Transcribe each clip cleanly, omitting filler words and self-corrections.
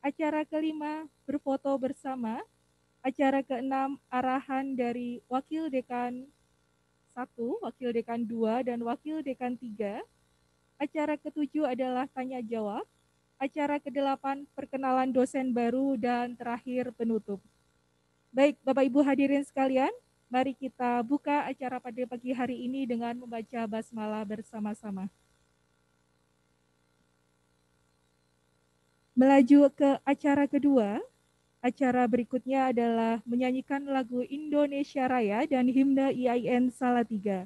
Acara kelima, berfoto bersama. Acara keenam, arahan dari Wakil Dekan 1, Wakil Dekan 2, dan Wakil Dekan 3. Acara ketujuh adalah tanya jawab. Acara kedelapan, perkenalan dosen baru, dan terakhir penutup. Baik, Bapak Ibu hadirin sekalian, mari kita buka acara pada pagi hari ini dengan membaca basmalah bersama-sama. Melaju ke acara kedua, acara berikutnya adalah menyanyikan lagu Indonesia Raya dan himne IAIN Salatiga.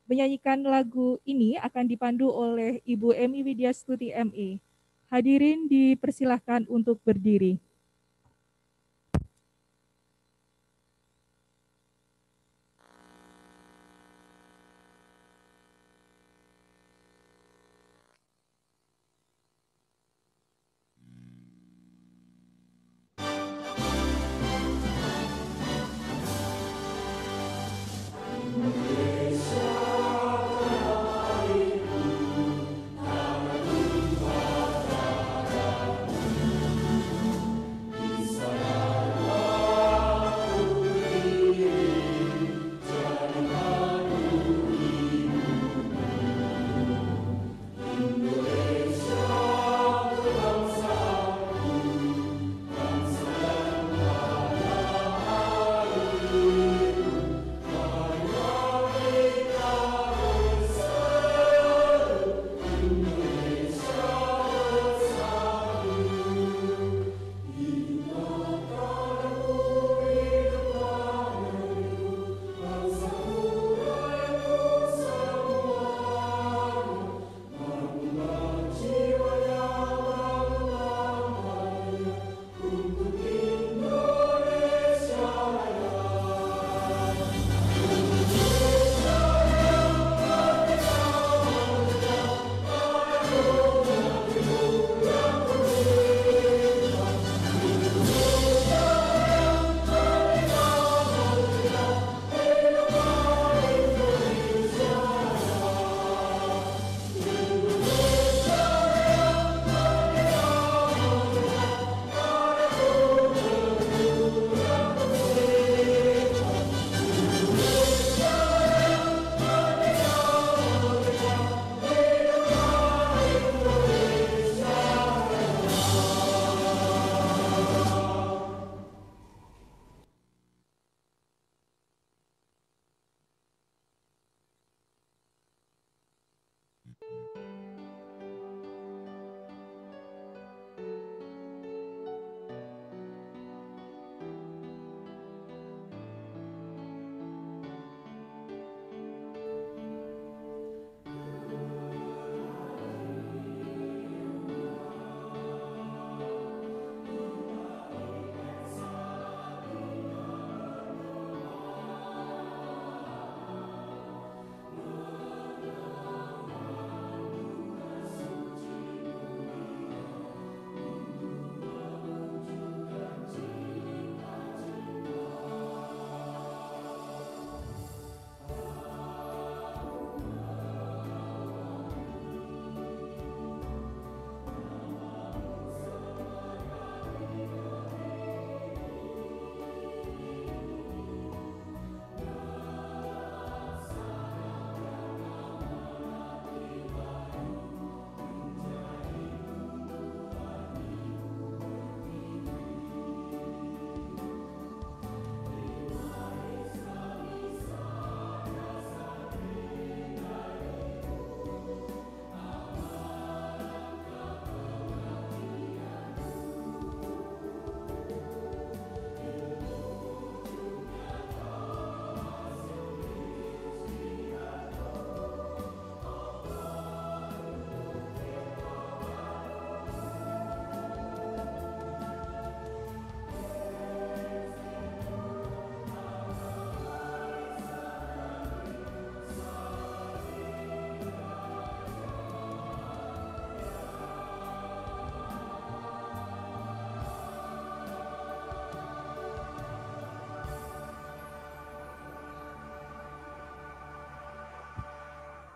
Menyanyikan lagu ini akan dipandu oleh Ibu Emi Widyastuti ME. Hadirin dipersilahkan untuk berdiri.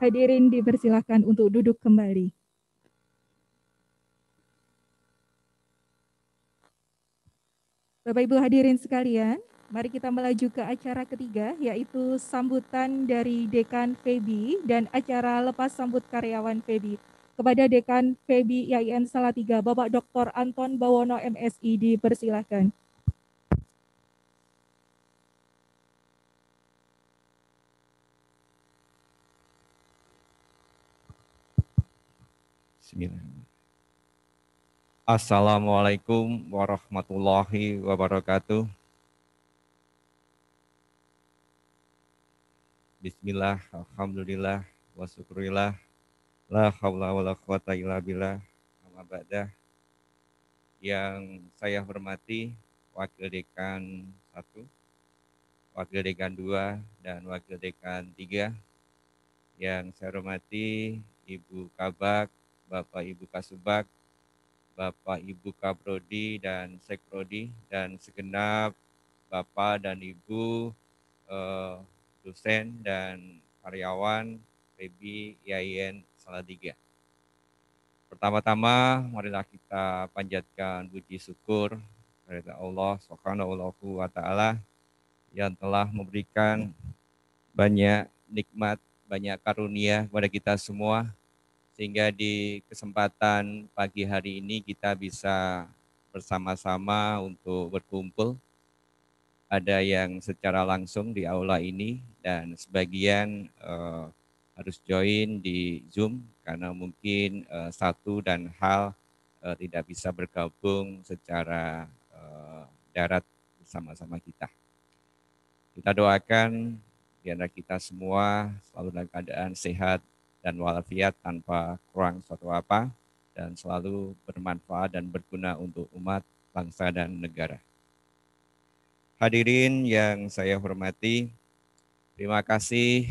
Hadirin dipersilahkan untuk duduk kembali. Bapak Ibu hadirin sekalian, mari kita melaju ke acara ketiga, yaitu sambutan dari Dekan Febi dan acara lepas sambut karyawan Febi. Kepada Dekan Febi IAIN Salatiga, Bapak Dr. Anton Bawono MSI, dipersilahkan. Bismillahirrahmanirrahim. Assalamualaikum warahmatullahi wabarakatuh. Bismillah, alhamdulillah, wa syukurillah, la haula wa la quwata illa billah, amma ba'dah. Yang saya hormati Wakil Dekan 1, Wakil Dekan 2, dan Wakil Dekan 3. Yang saya hormati Ibu Kabak, Bapak Ibu Kasubag, Bapak Ibu Kaprodi dan Sekprodi, dan segenap Bapak dan Ibu dosen dan karyawan PB IAIN Salatiga. Pertama-tama, marilah kita panjatkan puji syukur kepada Allah Subhanahu wa Ta'ala yang telah memberikan banyak nikmat, banyak karunia kepada kita semua, sehingga di kesempatan pagi hari ini kita bisa bersama-sama untuk berkumpul. Ada yang secara langsung di aula ini dan sebagian harus join di Zoom karena mungkin satu dan hal tidak bisa bergabung secara darat bersama-sama kita. Kita doakan biar kita semua selalu dalam keadaan sehat dan walafiat tanpa kurang suatu apa, dan selalu bermanfaat dan berguna untuk umat, bangsa, dan negara. Hadirin yang saya hormati, terima kasih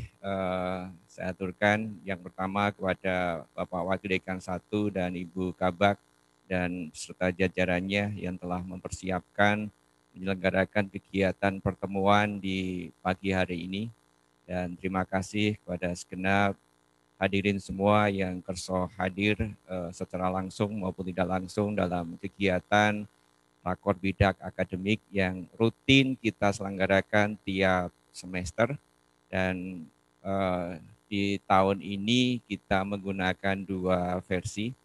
saya aturkan yang pertama kepada Bapak Wakil Dekan 1 dan Ibu Kabak dan beserta jajarannya yang telah mempersiapkan menyelenggarakan kegiatan pertemuan di pagi hari ini. Dan terima kasih kepada segenap hadirin semua yang kerso hadir secara langsung maupun tidak langsung dalam kegiatan rakor bidak akademik yang rutin kita selenggarakan tiap semester. Dan di tahun ini kita menggunakan 2 versi.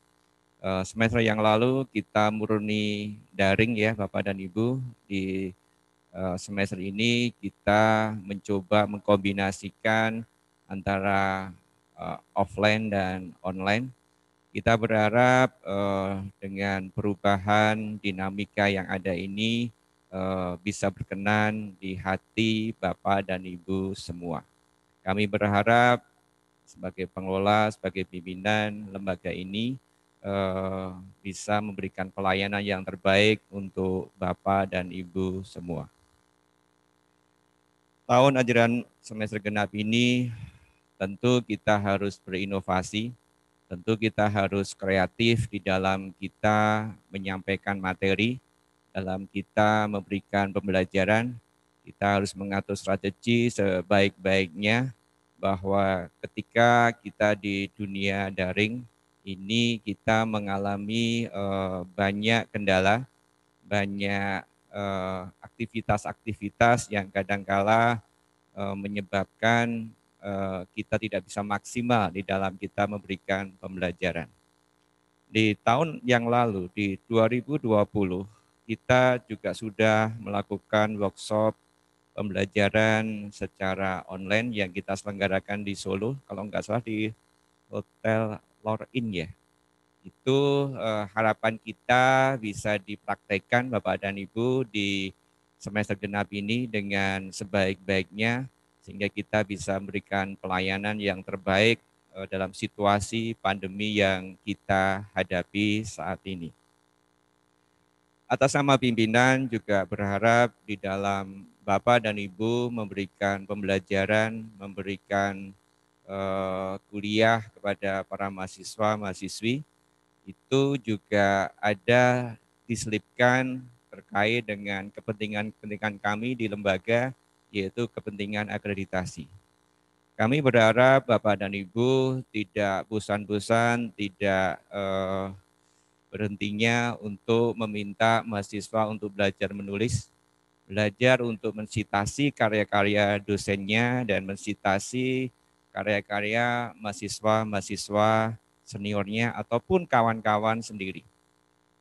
Semester yang lalu kita murni daring ya Bapak dan Ibu. Di semester ini kita mencoba mengkombinasikan antara offline dan online. Kita berharap dengan perubahan dinamika yang ada ini bisa berkenan di hati Bapak dan Ibu semua. Kami berharap sebagai pengelola, sebagai pimpinan lembaga ini bisa memberikan pelayanan yang terbaik untuk Bapak dan Ibu semua. Tahun ajaran semester genap ini tentu kita harus berinovasi, tentu kita harus kreatif di dalam kita menyampaikan materi, dalam kita memberikan pembelajaran. Kita harus mengatur strategi sebaik-baiknya bahwa ketika kita di dunia daring ini kita mengalami banyak kendala, banyak aktivitas-aktivitas yang kadangkala menyebabkan kita tidak bisa maksimal di dalam kita memberikan pembelajaran. Di tahun yang lalu, di 2020, kita juga sudah melakukan workshop pembelajaran secara online yang kita selenggarakan di Solo, kalau nggak salah di Hotel Lorin ya. Itu harapan kita bisa dipraktekkan Bapak dan Ibu di semester genap ini dengan sebaik-baiknya, sehingga kita bisa memberikan pelayanan yang terbaik dalam situasi pandemi yang kita hadapi saat ini. Atas nama pimpinan juga berharap di dalam Bapak dan Ibu memberikan pembelajaran, memberikan kuliah kepada para mahasiswa, mahasiswi, itu juga ada diselipkan terkait dengan kepentingan-kepentingan kami di lembaga, yaitu kepentingan akreditasi. Kami berharap Bapak dan Ibu tidak bosan-bosan, tidak berhentinya untuk meminta mahasiswa untuk belajar menulis, belajar untuk mensitasi karya-karya dosennya dan mensitasi karya-karya mahasiswa-mahasiswa seniornya ataupun kawan-kawan sendiri.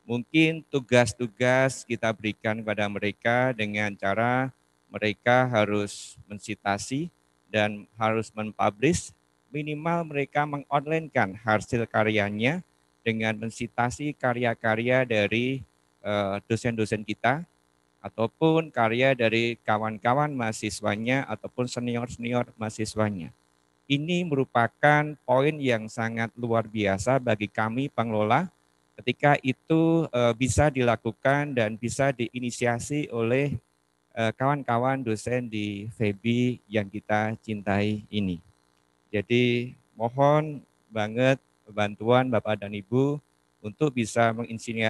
Mungkin tugas-tugas kita berikan kepada mereka dengan cara mereka harus mensitasi dan harus mempublish, minimal mereka mengonlinekan hasil karyanya dengan mensitasi karya-karya dari dosen-dosen kita ataupun karya dari kawan-kawan mahasiswanya ataupun senior-senior mahasiswanya. Ini merupakan poin yang sangat luar biasa bagi kami pengelola ketika itu bisa dilakukan dan bisa diinisiasi oleh kawan-kawan dosen di FEBI yang kita cintai ini. Jadi mohon banget bantuan Bapak dan Ibu untuk bisa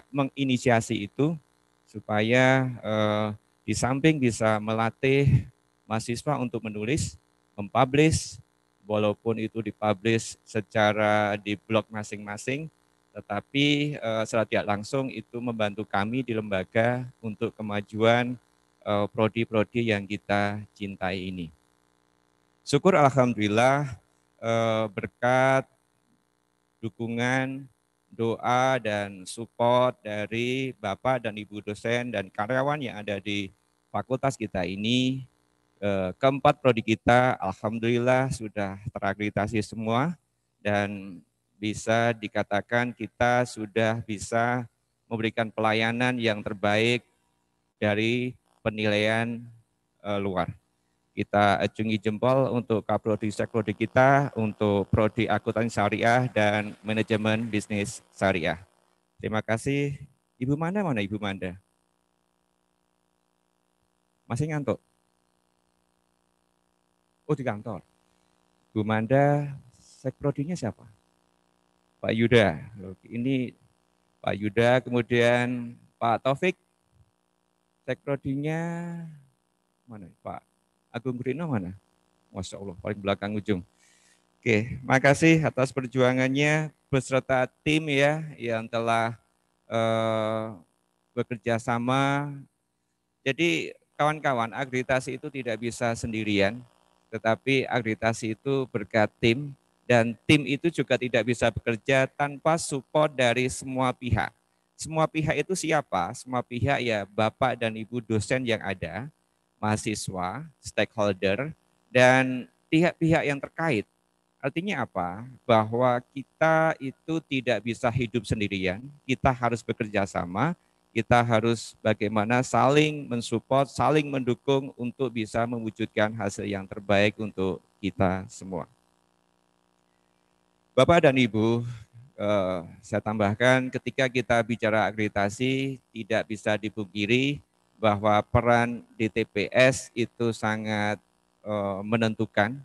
menginisiasi itu supaya di samping bisa melatih mahasiswa untuk menulis, mempublish, walaupun itu dipublish secara di blog masing-masing, tetapi secara tidak langsung itu membantu kami di lembaga untuk kemajuan prodi-prodi yang kita cintai ini. Syukur alhamdulillah berkat dukungan, doa, dan support dari Bapak dan Ibu dosen dan karyawan yang ada di fakultas kita ini, keempat prodi kita alhamdulillah sudah terakreditasi semua dan bisa dikatakan kita sudah bisa memberikan pelayanan yang terbaik dari penilaian luar. Kita acungi jempol untuk kaprodi sekprodi kita, untuk prodi akuntansi syariah dan manajemen bisnis syariah. Terima kasih. Ibu Manda mana Ibu Manda? Masih ngantuk? Oh di kantor. Bu Manda, sekprodinya siapa? Pak Yuda. Ini Pak Yuda, kemudian Pak Taufik, sekprodinya mana? Pak Agung Rino mana? Masya Allah, paling belakang ujung. Oke, makasih atas perjuangannya beserta tim ya yang telah bekerja sama. Jadi kawan-kawan, akreditasi itu tidak bisa sendirian, tetapi akreditasi itu berkat tim, dan tim itu juga tidak bisa bekerja tanpa support dari semua pihak. Semua pihak itu siapa? Semua pihak ya Bapak dan Ibu dosen yang ada, mahasiswa, stakeholder, dan pihak-pihak yang terkait. Artinya apa? Bahwa kita itu tidak bisa hidup sendirian, kita harus bekerja sama, kita harus bagaimana saling mensupport, saling mendukung untuk bisa mewujudkan hasil yang terbaik untuk kita semua. Bapak dan Ibu, saya tambahkan ketika kita bicara akreditasi tidak bisa dipungkiri bahwa peran DTPS itu sangat menentukan.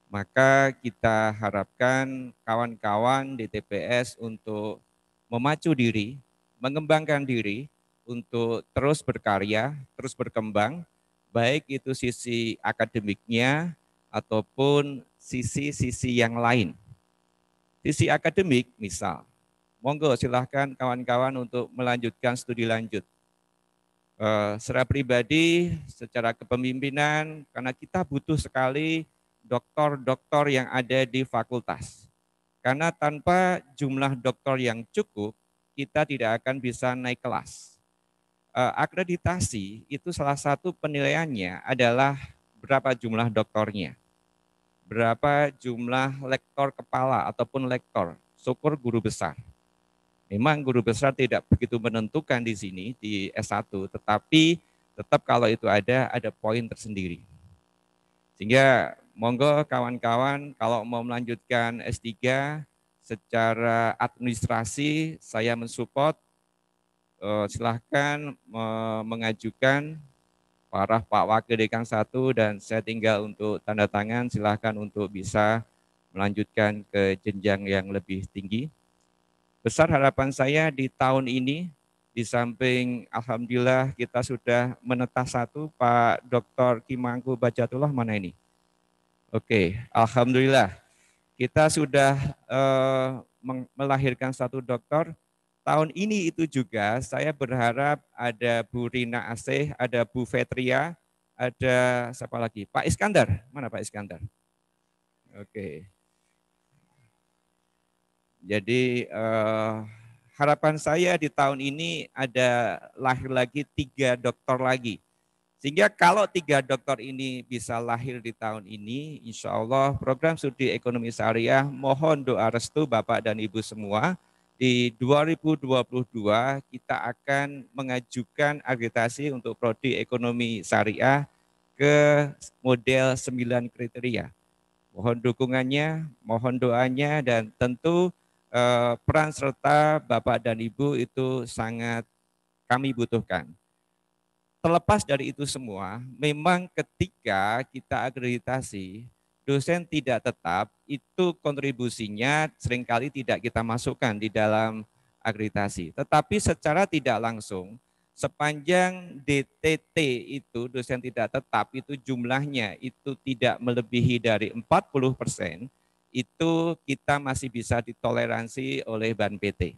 Maka kita harapkan kawan-kawan di TPS untuk memacu diri, mengembangkan diri untuk terus berkarya, terus berkembang, baik itu sisi akademiknya ataupun sisi-sisi yang lain. Sisi akademik misal, monggo silahkan kawan-kawan untuk melanjutkan studi lanjut. Secara pribadi, secara kepemimpinan, karena kita butuh sekali doktor-doktor yang ada di fakultas. Karena tanpa jumlah doktor yang cukup, kita tidak akan bisa naik kelas. Akreditasi itu salah satu penilaiannya adalah berapa jumlah doktornya, berapa jumlah lektor kepala ataupun lektor, syukur guru besar. Memang guru besar tidak begitu menentukan di sini di S1, tetapi tetap kalau itu ada poin tersendiri. Sehingga monggo kawan-kawan kalau mau melanjutkan S3 secara administrasi saya mensupport, silahkan mengajukan para Pak Wakil Dekan 1 dan saya tinggal untuk tanda tangan, silahkan untuk bisa melanjutkan ke jenjang yang lebih tinggi. Besar harapan saya di tahun ini, di samping alhamdulillah kita sudah menetas satu, Pak Dr. Kimangku Bajatullah mana ini? Oke, alhamdulillah kita sudah melahirkan satu dokter, tahun ini itu juga saya berharap ada Bu Rina Asih, ada Bu Fetria, ada siapa lagi? Pak Iskandar. Mana Pak Iskandar? Oke. Jadi harapan saya di tahun ini ada lahir lagi 3 dokter lagi. Sehingga kalau 3 dokter ini bisa lahir di tahun ini, insya Allah program studi ekonomi syariah mohon doa restu Bapak dan Ibu semua. Di 2022 kita akan mengajukan akreditasi untuk prodi ekonomi syariah ke model 9 kriteria. Mohon dukungannya, mohon doanya, dan tentu peran serta Bapak dan Ibu itu sangat kami butuhkan. Terlepas dari itu semua, memang ketika kita akreditasi, dosen tidak tetap, itu kontribusinya seringkali tidak kita masukkan di dalam akreditasi. Tetapi secara tidak langsung, sepanjang DTT itu, dosen tidak tetap, itu jumlahnya itu tidak melebihi dari 40%, itu kita masih bisa ditoleransi oleh Ban PT.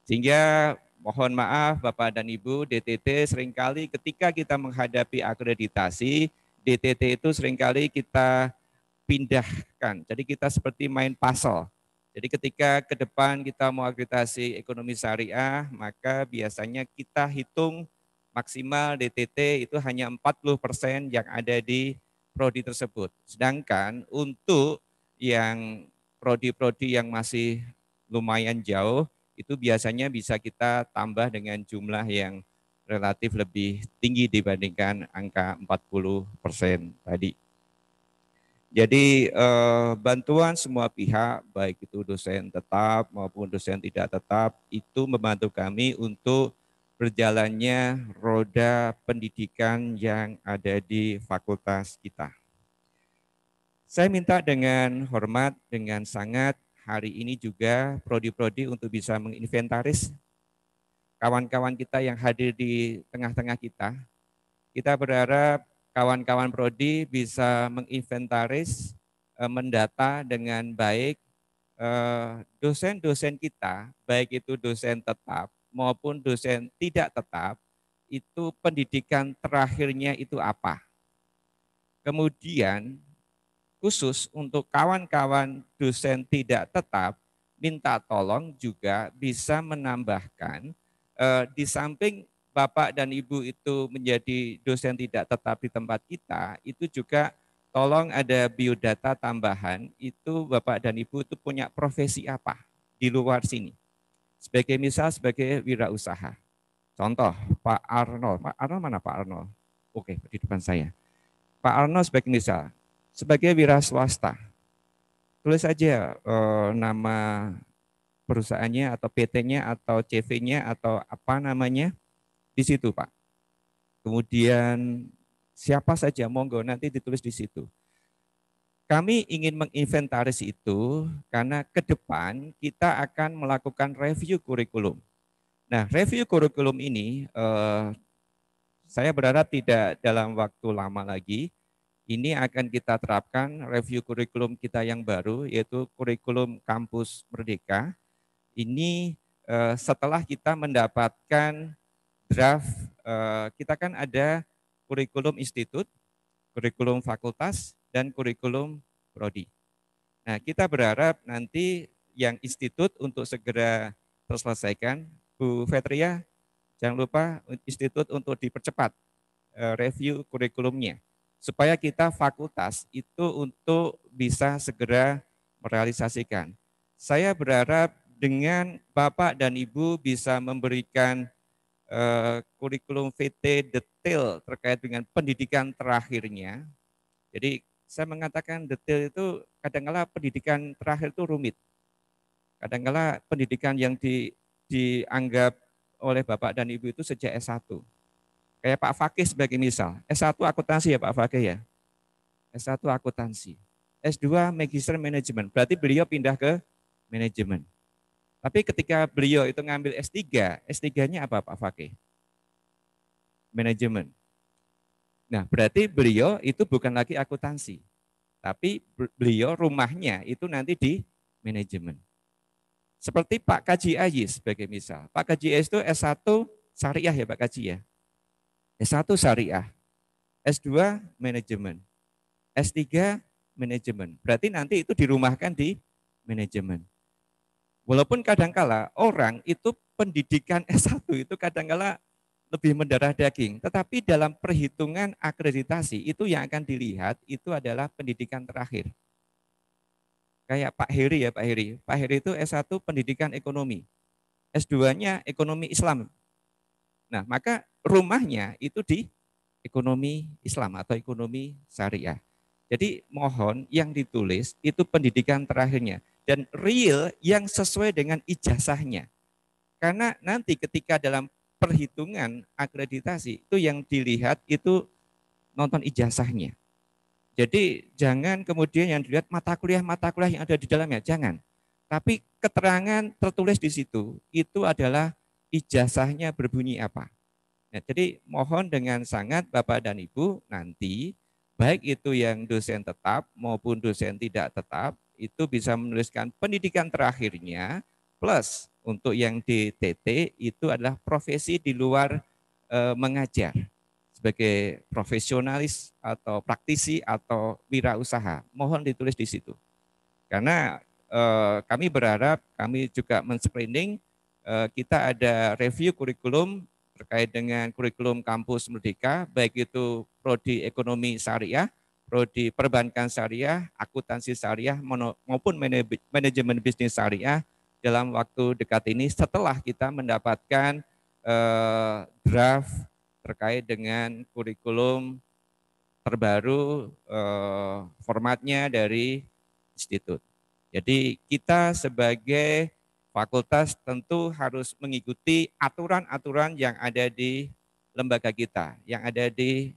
Sehingga mohon maaf Bapak dan Ibu, DTT seringkali ketika kita menghadapi akreditasi, DTT itu seringkali kita pindahkan. Jadi kita seperti main puzzle. Jadi ketika ke depan kita mau akreditasi ekonomi syariah, maka biasanya kita hitung maksimal DTT itu hanya 40% yang ada di prodi tersebut. Sedangkan untuk yang prodi-prodi yang masih lumayan jauh, itu biasanya bisa kita tambah dengan jumlah yang relatif lebih tinggi dibandingkan angka 40% tadi. Jadi bantuan semua pihak, baik itu dosen tetap maupun dosen tidak tetap, itu membantu kami untuk berjalannya roda pendidikan yang ada di fakultas kita. Saya minta dengan hormat, dengan sangat, hari ini juga prodi-prodi untuk bisa menginventaris kawan-kawan kita yang hadir di tengah-tengah kita. Kita berharap kawan-kawan prodi bisa menginventaris, mendata dengan baik dosen-dosen kita, baik itu dosen tetap maupun dosen tidak tetap, itu pendidikan terakhirnya itu apa. Kemudian khusus untuk kawan-kawan dosen tidak tetap, minta tolong juga bisa menambahkan di samping Bapak dan Ibu itu menjadi dosen tidak tetap di tempat kita, itu juga tolong ada biodata tambahan, itu Bapak dan Ibu itu punya profesi apa di luar sini. Sebagai misal sebagai wirausaha. Contoh Pak Arnold. Pak Arnold mana Pak Arnold? Oke, di depan saya. Pak Arnold sebagai misal, sebagai wira swasta, tulis saja nama perusahaannya atau PT-nya atau CV-nya atau apa namanya di situ Pak. Kemudian siapa saja monggo nanti ditulis di situ. Kami ingin menginventaris itu karena ke depan kita akan melakukan review kurikulum. Nah, review kurikulum ini saya berharap tidak dalam waktu lama lagi. Ini akan kita terapkan review kurikulum kita yang baru, yaitu kurikulum Kampus Merdeka. Ini setelah kita mendapatkan draft, kita kan ada kurikulum institut, kurikulum fakultas, dan kurikulum prodi. Nah, kita berharap nanti yang institut untuk segera terselesaikan. Bu Fetria, jangan lupa institut untuk dipercepat review kurikulumnya supaya kita fakultas itu untuk bisa segera merealisasikan. Saya berharap dengan Bapak dan Ibu bisa memberikan kurikulum VT detail terkait dengan pendidikan terakhirnya. Jadi saya mengatakan detail itu kadang-kala pendidikan terakhir itu rumit. Kadang-kala pendidikan yang dianggap oleh Bapak dan Ibu itu sejak S1. Kayak Pak Fakih sebagai misal, S1 akuntansi ya Pak Fakih ya. S1 akuntansi. S2 Magister Manajemen, berarti beliau pindah ke manajemen. Tapi ketika beliau itu ngambil S3, S3-nya apa Pak Fakih? Manajemen. Nah, berarti beliau itu bukan lagi akuntansi, tapi beliau rumahnya itu nanti di manajemen. Seperti Pak Kaji Ayi sebagai misal. Pak Kaji Ayi itu S1 syariah ya Pak Kaji ya. S1 syariah, S2 manajemen, S3 manajemen. Berarti nanti itu dirumahkan di manajemen. Walaupun kadangkala orang itu pendidikan S1 itu kadangkala lebih mendarah daging, tetapi dalam perhitungan akreditasi itu yang akan dilihat itu adalah pendidikan terakhir. Kayak Pak Heri ya Pak Heri. Pak Heri itu S1 pendidikan ekonomi, S2-nya ekonomi Islam. Nah, maka rumahnya itu di ekonomi Islam atau ekonomi syariah. Jadi mohon yang ditulis itu pendidikan terakhirnya dan real yang sesuai dengan ijazahnya. Karena nanti ketika dalam perhitungan akreditasi itu yang dilihat itu nonton ijazahnya. Jadi jangan kemudian yang dilihat mata kuliah yang ada di dalamnya, jangan. Tapi keterangan tertulis di situ itu adalah ijazahnya berbunyi apa. Nah, jadi mohon dengan sangat Bapak dan Ibu nanti baik itu yang dosen tetap maupun dosen tidak tetap itu bisa menuliskan pendidikan terakhirnya plus untuk yang DTT itu adalah profesi di luar mengajar sebagai profesionalis atau praktisi atau wirausaha. Mohon ditulis di situ. Karena kami berharap kami juga men-screening kita ada review kurikulum terkait dengan kurikulum kampus Merdeka, baik itu prodi ekonomi syariah, prodi perbankan syariah, akuntansi syariah maupun manajemen bisnis syariah dalam waktu dekat ini setelah kita mendapatkan draft terkait dengan kurikulum terbaru formatnya dari institut. Jadi kita sebagai fakultas tentu harus mengikuti aturan-aturan yang ada di lembaga kita, yang ada di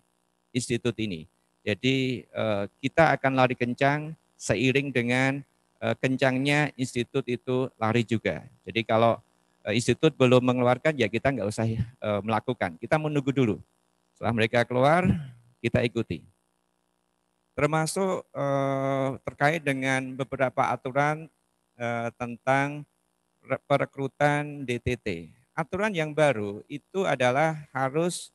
institut ini. Jadi kita akan lari kencang seiring dengan kencangnya institut itu lari juga. Jadi kalau institut belum mengeluarkan ya kita nggak usah melakukan, kita menunggu dulu. Setelah mereka keluar, kita ikuti. Termasuk terkait dengan beberapa aturan tentang perekrutan DTT. Aturan yang baru itu adalah harus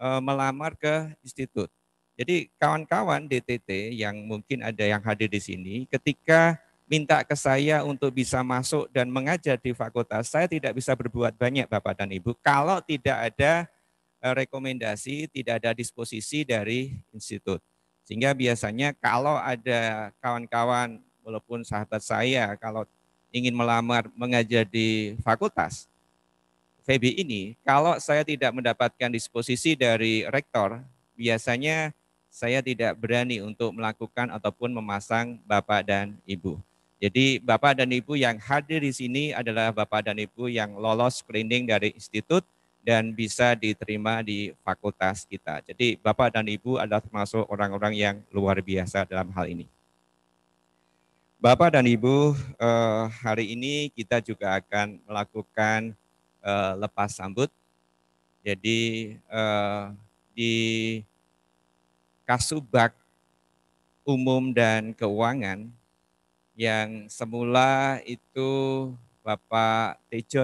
melamar ke institut. Jadi kawan-kawan DTT yang mungkin ada yang hadir di sini, ketika minta ke saya untuk bisa masuk dan mengajar di fakultas, saya tidak bisa berbuat banyak Bapak dan Ibu kalau tidak ada rekomendasi, tidak ada disposisi dari institut. Sehingga biasanya kalau ada kawan-kawan walaupun sahabat saya kalau ingin melamar mengajar di fakultas FEB ini, kalau saya tidak mendapatkan disposisi dari rektor, biasanya saya tidak berani untuk melakukan ataupun memasang Bapak dan Ibu. Jadi Bapak dan Ibu yang hadir di sini adalah Bapak dan Ibu yang lolos screening dari institut dan bisa diterima di fakultas kita. Jadi Bapak dan Ibu adalah termasuk orang-orang yang luar biasa dalam hal ini. Bapak dan Ibu, hari ini kita juga akan melakukan lepas sambut. Jadi di Kasubag Umum dan Keuangan yang semula itu Bapak Tejo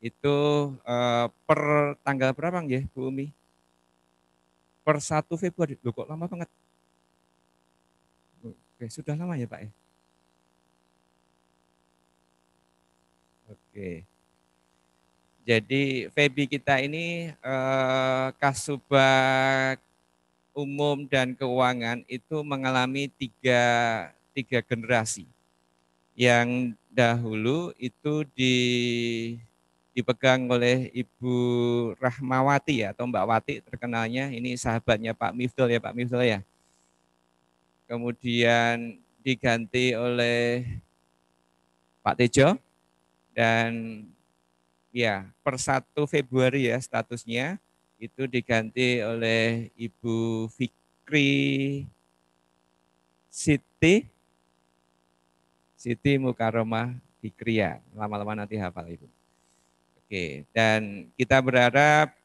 itu per tanggal berapa nggih Bu Umi? Per 1 Februari. Loh kok lama banget? Oke, sudah lama ya Pak ya? Oke. Jadi Febi kita ini Kasubag Umum dan Keuangan itu mengalami tiga generasi. Yang dahulu itu dipegang oleh Ibu Rahmawati ya, atau Mbak Wati terkenalnya, ini sahabatnya Pak Mifdal ya Pak Mifdal ya. Kemudian diganti oleh Pak Tejo dan ya per 1 Februari ya statusnya itu diganti oleh Ibu Fikri Siti Mukaromah Fikria. Lama-lama nanti hafal Ibu. Oke, dan kita berharap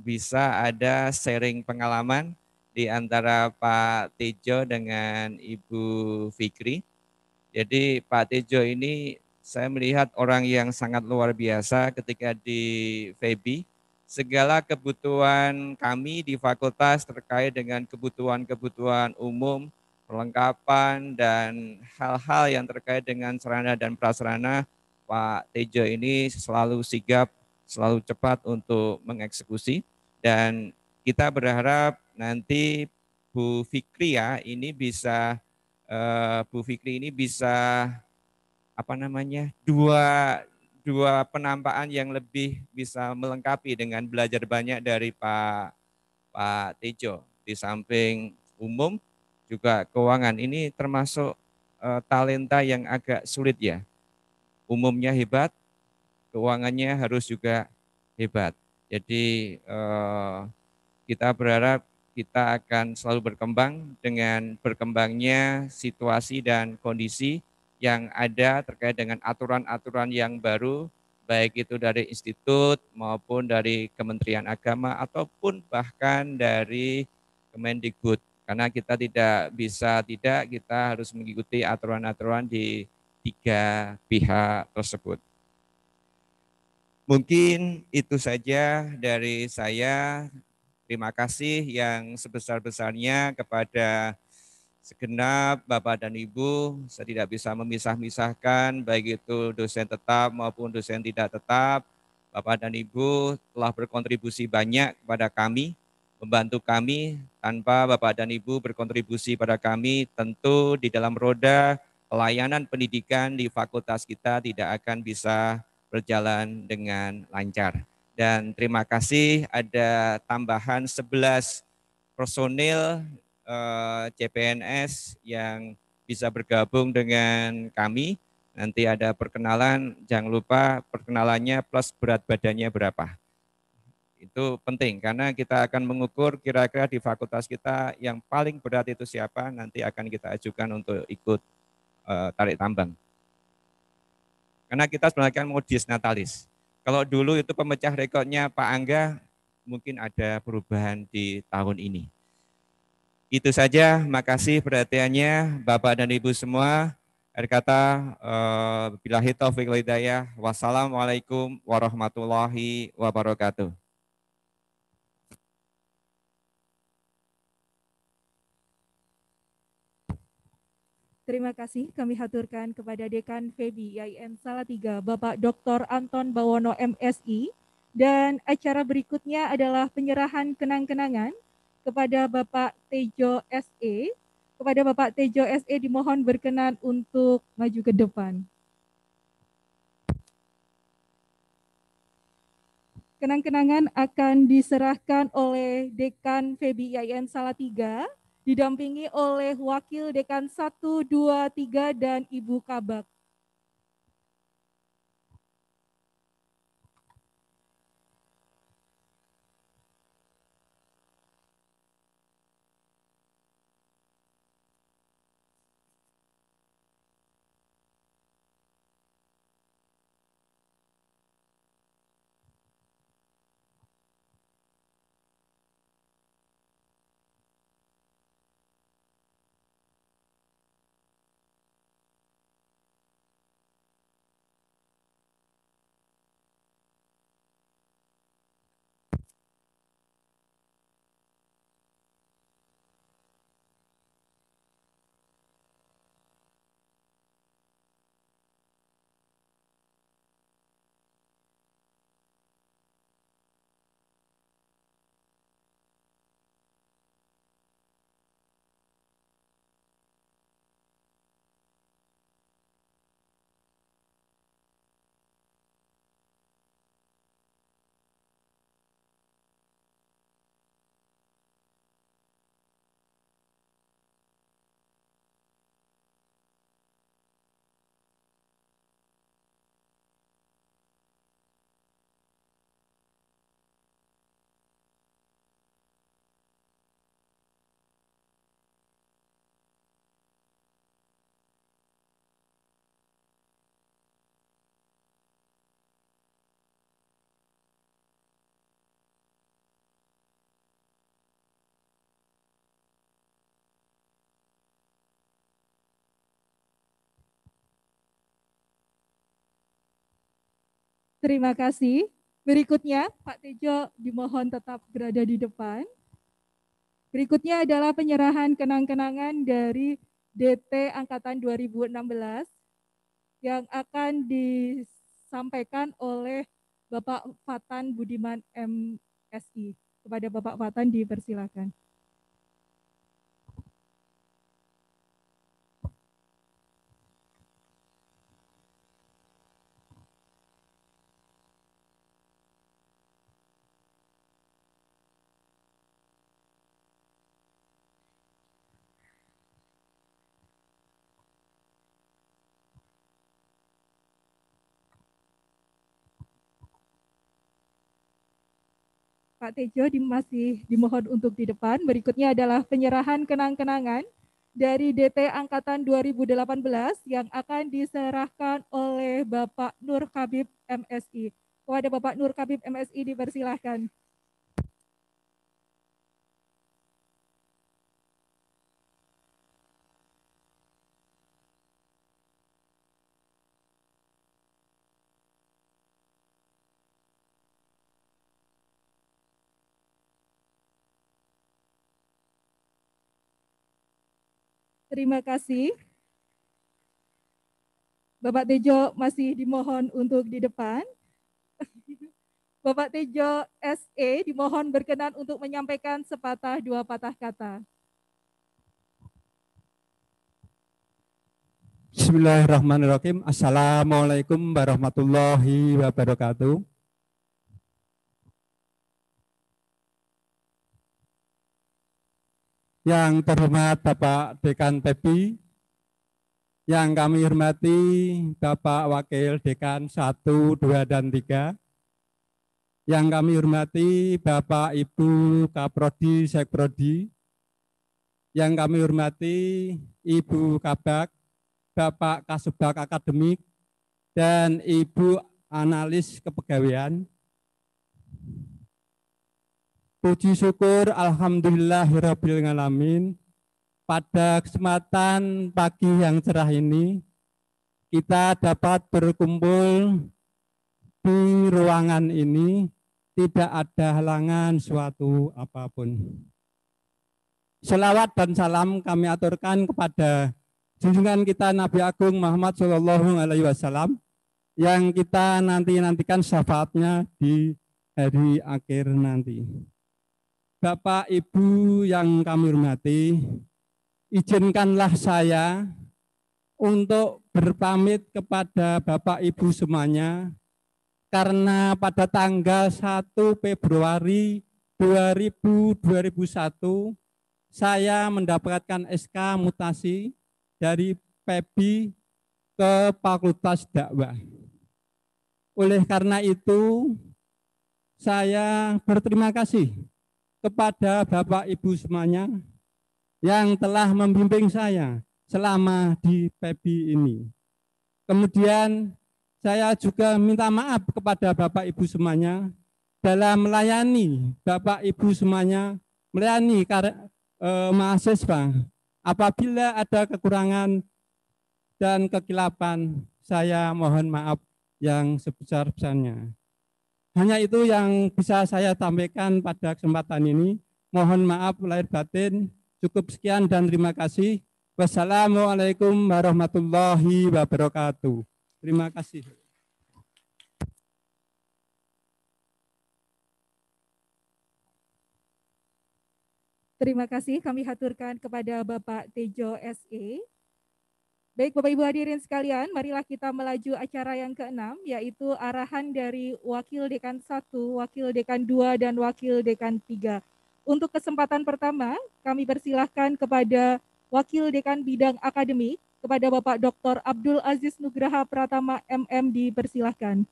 bisa ada sharing pengalaman di antara Pak Tejo dengan Ibu Fikri. Jadi Pak Tejo ini saya melihat orang yang sangat luar biasa ketika di FEBI. Segala kebutuhan kami di fakultas terkait dengan kebutuhan-kebutuhan umum, perlengkapan, dan hal-hal yang terkait dengan sarana dan prasarana, Pak Tejo ini selalu sigap, selalu cepat untuk mengeksekusi. Dan kita berharap nanti Bu Fikri ya, ini bisa Bu Fikri ini bisa apa namanya dua penampakan yang lebih bisa melengkapi dengan belajar banyak dari Pak Tejo. Di samping umum juga keuangan ini termasuk talenta yang agak sulit ya. Umumnya hebat, keuangannya harus juga hebat. Jadi kita berharap kita akan selalu berkembang dengan berkembangnya situasi dan kondisi yang ada terkait dengan aturan-aturan yang baru, baik itu dari institut maupun dari Kementerian Agama ataupun bahkan dari Kemendikbud. Karena kita tidak bisa tidak, kita harus mengikuti aturan-aturan di tiga pihak tersebut. Mungkin itu saja dari saya. Terima kasih yang sebesar-besarnya kepada segenap Bapak dan Ibu. Saya tidak bisa memisah-misahkan baik itu dosen tetap maupun dosen tidak tetap. Bapak dan Ibu telah berkontribusi banyak kepada kami, membantu kami. Tanpa Bapak dan Ibu berkontribusi pada kami, tentu di dalam roda pelayanan pendidikan di fakultas kita tidak akan bisa berjalan dengan lancar. Dan terima kasih ada tambahan 11 personil CPNS yang bisa bergabung dengan kami. Nanti ada perkenalan, jangan lupa perkenalannya plus berat badannya berapa. Itu penting karena kita akan mengukur kira-kira di fakultas kita yang paling berat itu siapa, nanti akan kita ajukan untuk ikut tarik tambang. Karena kita sebenarnya modis natalis. Kalau dulu itu pemecah rekornya Pak Angga, mungkin ada perubahan di tahun ini. Itu saja, makasih perhatiannya Bapak dan Ibu semua. Akhir kata, billahi taufiq wal hidayah. Wassalamualaikum warahmatullahi wabarakatuh. Terima kasih kami haturkan kepada Dekan FEBI IAIN Salatiga, Bapak Dr. Anton Bawono MSI, dan acara berikutnya adalah penyerahan kenang-kenangan kepada Bapak Tejo SE. Kepada Bapak Tejo SE dimohon berkenan untuk maju ke depan. Kenang-kenangan akan diserahkan oleh Dekan FEBI IAIN Salatiga, didampingi oleh Wakil Dekan 1, 2, 3, dan Ibu Kabak. Terima kasih. Berikutnya, Pak Tejo dimohon tetap berada di depan. Berikutnya adalah penyerahan kenang-kenangan dari DT Angkatan 2016 yang akan disampaikan oleh Bapak Fatan Budiman MSI. Kepada Bapak Fatan dipersilakan. Pak Tejo masih dimohon untuk di depan. Berikutnya adalah penyerahan kenang-kenangan dari DT Angkatan 2018 yang akan diserahkan oleh Bapak Nur Habib MSI. Kepada Bapak Nur Habib MSI dipersilahkan. Terima kasih. Bapak Tejo masih dimohon untuk di depan. Bapak Tejo SE dimohon berkenan untuk menyampaikan sepatah dua patah kata. Bismillahirrahmanirrahim. Assalamualaikum warahmatullahi wabarakatuh. Yang terhormat Bapak Dekan PEPI, yang kami hormati Bapak Wakil Dekan 1, 2, dan 3, yang kami hormati Bapak Ibu Kaprodi, Sekprodi, yang kami hormati Ibu Kabak, Bapak Kasubag Akademik, dan Ibu Analis Kepegawaian. Puji syukur alhamdulillahirrabbilalamin, pada kesempatan pagi yang cerah ini kita dapat berkumpul di ruangan ini, tidak ada halangan suatu apapun. Selawat dan salam kami aturkan kepada junjungan kita Nabi Agung Muhammad SAW yang kita nantikan syafaatnya di hari akhir nanti. Bapak Ibu yang kami hormati, izinkanlah saya untuk berpamit kepada Bapak Ibu semuanya, karena pada tanggal 1 Februari 2001 saya mendapatkan SK mutasi dari PEPI ke Fakultas Dakwah. Oleh karena itu, saya berterima kasih kepada Bapak Ibu semuanya yang telah membimbing saya selama di PEPI ini. Kemudian saya juga minta maaf kepada Bapak Ibu semuanya dalam melayani Bapak Ibu semuanya, melayani mahasiswa. Apabila ada kekurangan dan kekilapan, saya mohon maaf yang sebesar-besarnya. Hanya itu yang bisa saya sampaikan pada kesempatan ini. Mohon maaf lahir batin. Cukup sekian dan terima kasih. Wassalamualaikum warahmatullahi wabarakatuh. Terima kasih. Terima kasih kami haturkan kepada Bapak Tejo SE. Baik Bapak Ibu hadirin sekalian, marilah kita melaju acara yang ke-6, yaitu arahan dari Wakil Dekan 1, Wakil Dekan 2, dan Wakil Dekan 3. Untuk kesempatan pertama, kami persilahkan kepada Wakil Dekan Bidang Akademik, kepada Bapak Dr. Abdul Aziz Nugraha Pratama MM dipersilahkan.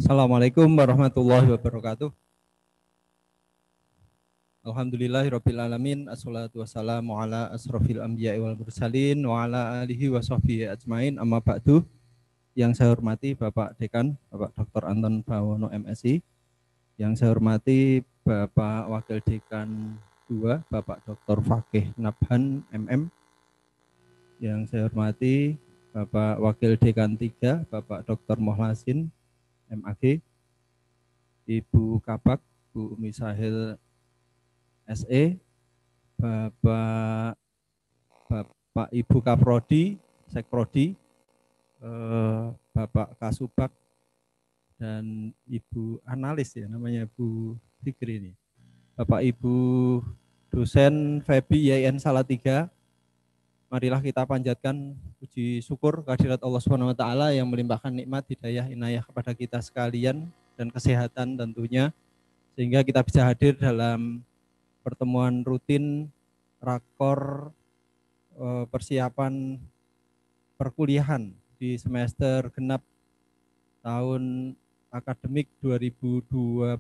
Assalamualaikum warahmatullahi wabarakatuh. Alhamdulillahirabbil alamin, assalatu wassalamu ala asrofil anbiya'i wal mursalin wa ala alihi wa sahbihi ajmain, amma ba'du. Yang saya hormati Bapak Dekan, Bapak Dr. Anton Bawono MSI. Yang saya hormati Bapak Wakil Dekan 2, Bapak Dr. Fakih Nabhan MM. Yang saya hormati Bapak Wakil Dekan 3, Bapak Dr. Mohlasin MAG, Ibu Kabak, Bu Umi Sahil SE, Bapak Ibu Kaprodi, Sekprodi, Bapak Kasubag, dan Ibu Analis ya namanya Bu Fikri ini. Bapak Ibu dosen FEBI IAIN Salatiga, marilah kita panjatkan puji syukur kehadirat Allah Subhanahu wa taala yang melimpahkan nikmat hidayah inayah kepada kita sekalian dan kesehatan tentunya, sehingga kita bisa hadir dalam pertemuan rutin rakor persiapan perkuliahan di semester genap tahun akademik 2020-2021.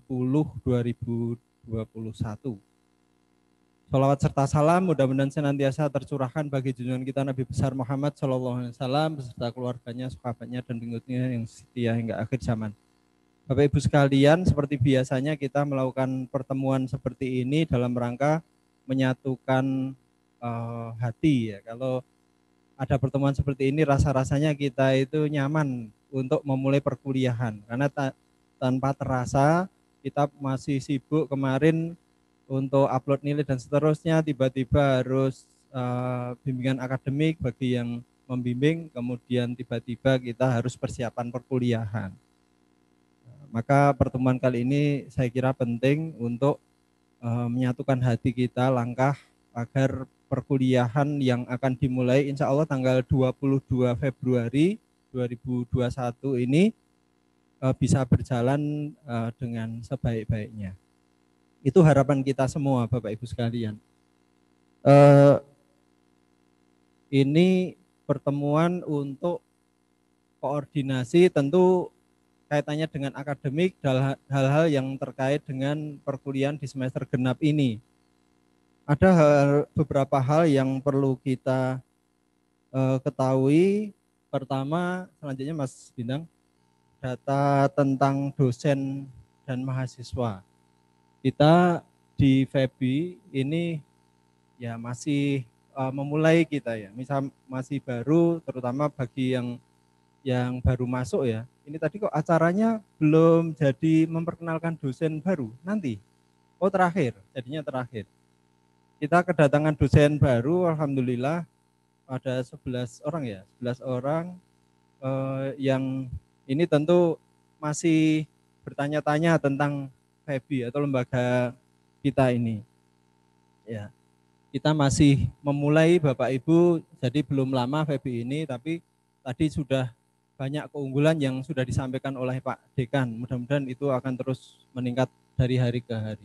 Sholawat serta salam mudah-mudahan senantiasa tercurahkan bagi junjungan kita Nabi besar Muhammad SAW beserta keluarganya, sahabatnya, dan pengikutnya yang setia hingga akhir zaman. Bapak Ibu sekalian, seperti biasanya kita melakukan pertemuan seperti ini dalam rangka menyatukan hati ya. Kalau ada pertemuan seperti ini rasa-rasanya kita itu nyaman untuk memulai perkuliahan, karena tanpa terasa kita masih sibuk kemarin untuk upload nilai dan seterusnya, tiba-tiba harus bimbingan akademik bagi yang membimbing, kemudian tiba-tiba kita harus persiapan perkuliahan. Maka pertemuan kali ini saya kira penting untuk menyatukan hati kita langkah agar perkuliahan yang akan dimulai insya Allah tanggal 22 Februari 2021 ini bisa berjalan dengan sebaik-baiknya. Itu harapan kita semua Bapak Ibu sekalian. Ini pertemuan untuk koordinasi, tentu kaitannya dengan akademik, hal-hal yang terkait dengan perkuliahan di semester genap ini. Ada beberapa hal yang perlu kita ketahui. Pertama, selanjutnya Mas Bintang, data tentang dosen dan mahasiswa. Kita di FEBI ini ya masih memulai kita ya, misal masih baru, terutama bagi yang baru masuk ya. Ini tadi kok acaranya belum jadi memperkenalkan dosen baru nanti. Oh terakhir, jadinya terakhir. Kita kedatangan dosen baru, alhamdulillah ada 11 orang ya, 11 orang yang ini tentu masih bertanya-tanya tentang FEBI atau lembaga kita ini. Ya. Kita masih memulai Bapak Ibu, jadi belum lama FEBI ini, tapi tadi sudah banyak keunggulan yang sudah disampaikan oleh Pak Dekan. Mudah-mudahan itu akan terus meningkat dari hari ke hari.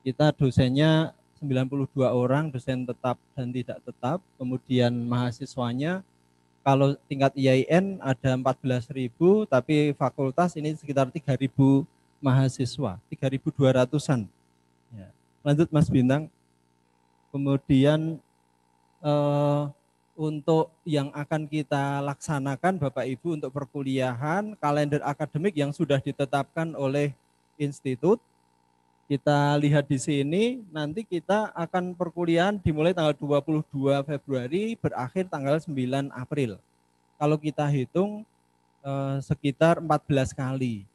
Kita dosennya 92 orang, dosen tetap dan tidak tetap. Kemudian mahasiswanya, kalau tingkat IAIN ada 14.000, tapi fakultas ini sekitar 3.000 mahasiswa, 3.200-an. Ya. Lanjut Mas Bintang. Kemudian untuk yang akan kita laksanakan Bapak Ibu untuk perkuliahan, kalender akademik yang sudah ditetapkan oleh institut, kita lihat di sini, nanti kita akan perkuliahan dimulai tanggal 22 Februari, berakhir tanggal 9 April. Kalau kita hitung sekitar 14 kali,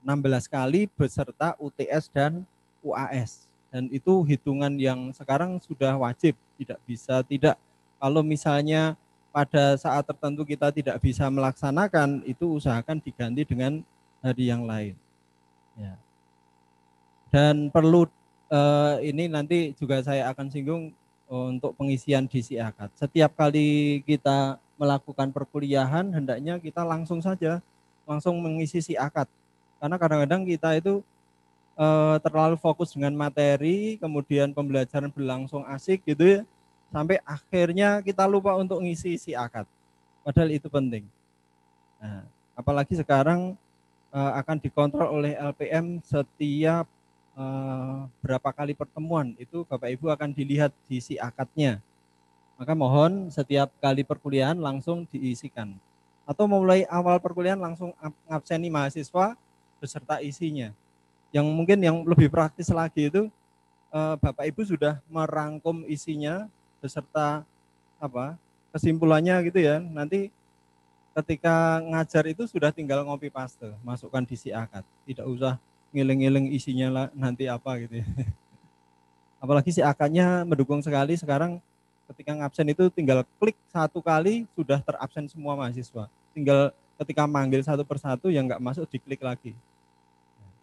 16 kali beserta UTS dan UAS. Dan itu hitungan yang sekarang sudah wajib, tidak bisa tidak. Kalau misalnya pada saat tertentu kita tidak bisa melaksanakan, itu usahakan diganti dengan hari yang lain. Ya. Dan perlu ini nanti juga saya akan singgung untuk pengisian DC akad. Setiap kali kita melakukan perkuliahan hendaknya kita langsung saja mengisi si akad. Karena kadang-kadang kita itu terlalu fokus dengan materi, kemudian pembelajaran berlangsung asik gitu ya, sampai akhirnya kita lupa untuk ngisi si akad. Padahal itu penting. Nah, apalagi sekarang akan dikontrol oleh LPM setiap berapa kali pertemuan, itu Bapak Ibu akan dilihat di si akadnya. Maka mohon setiap kali perkuliahan langsung diisikan. Atau mulai awal perkuliahan langsung ngabseni mahasiswa beserta isinya. Yang mungkin yang lebih praktis lagi itu Bapak Ibu sudah merangkum isinya beserta kesimpulannya gitu ya. Nanti ketika ngajar itu sudah tinggal ngopi paste, masukkan di si akad. Tidak usah ngiling-ngiling isinya lah nanti apa gitu ya. Apalagi si akadnya mendukung sekali sekarang. Ketika ngabsen itu tinggal klik satu kali sudah terabsen semua mahasiswa. Tinggal ketika manggil satu persatu yang nggak masuk diklik lagi.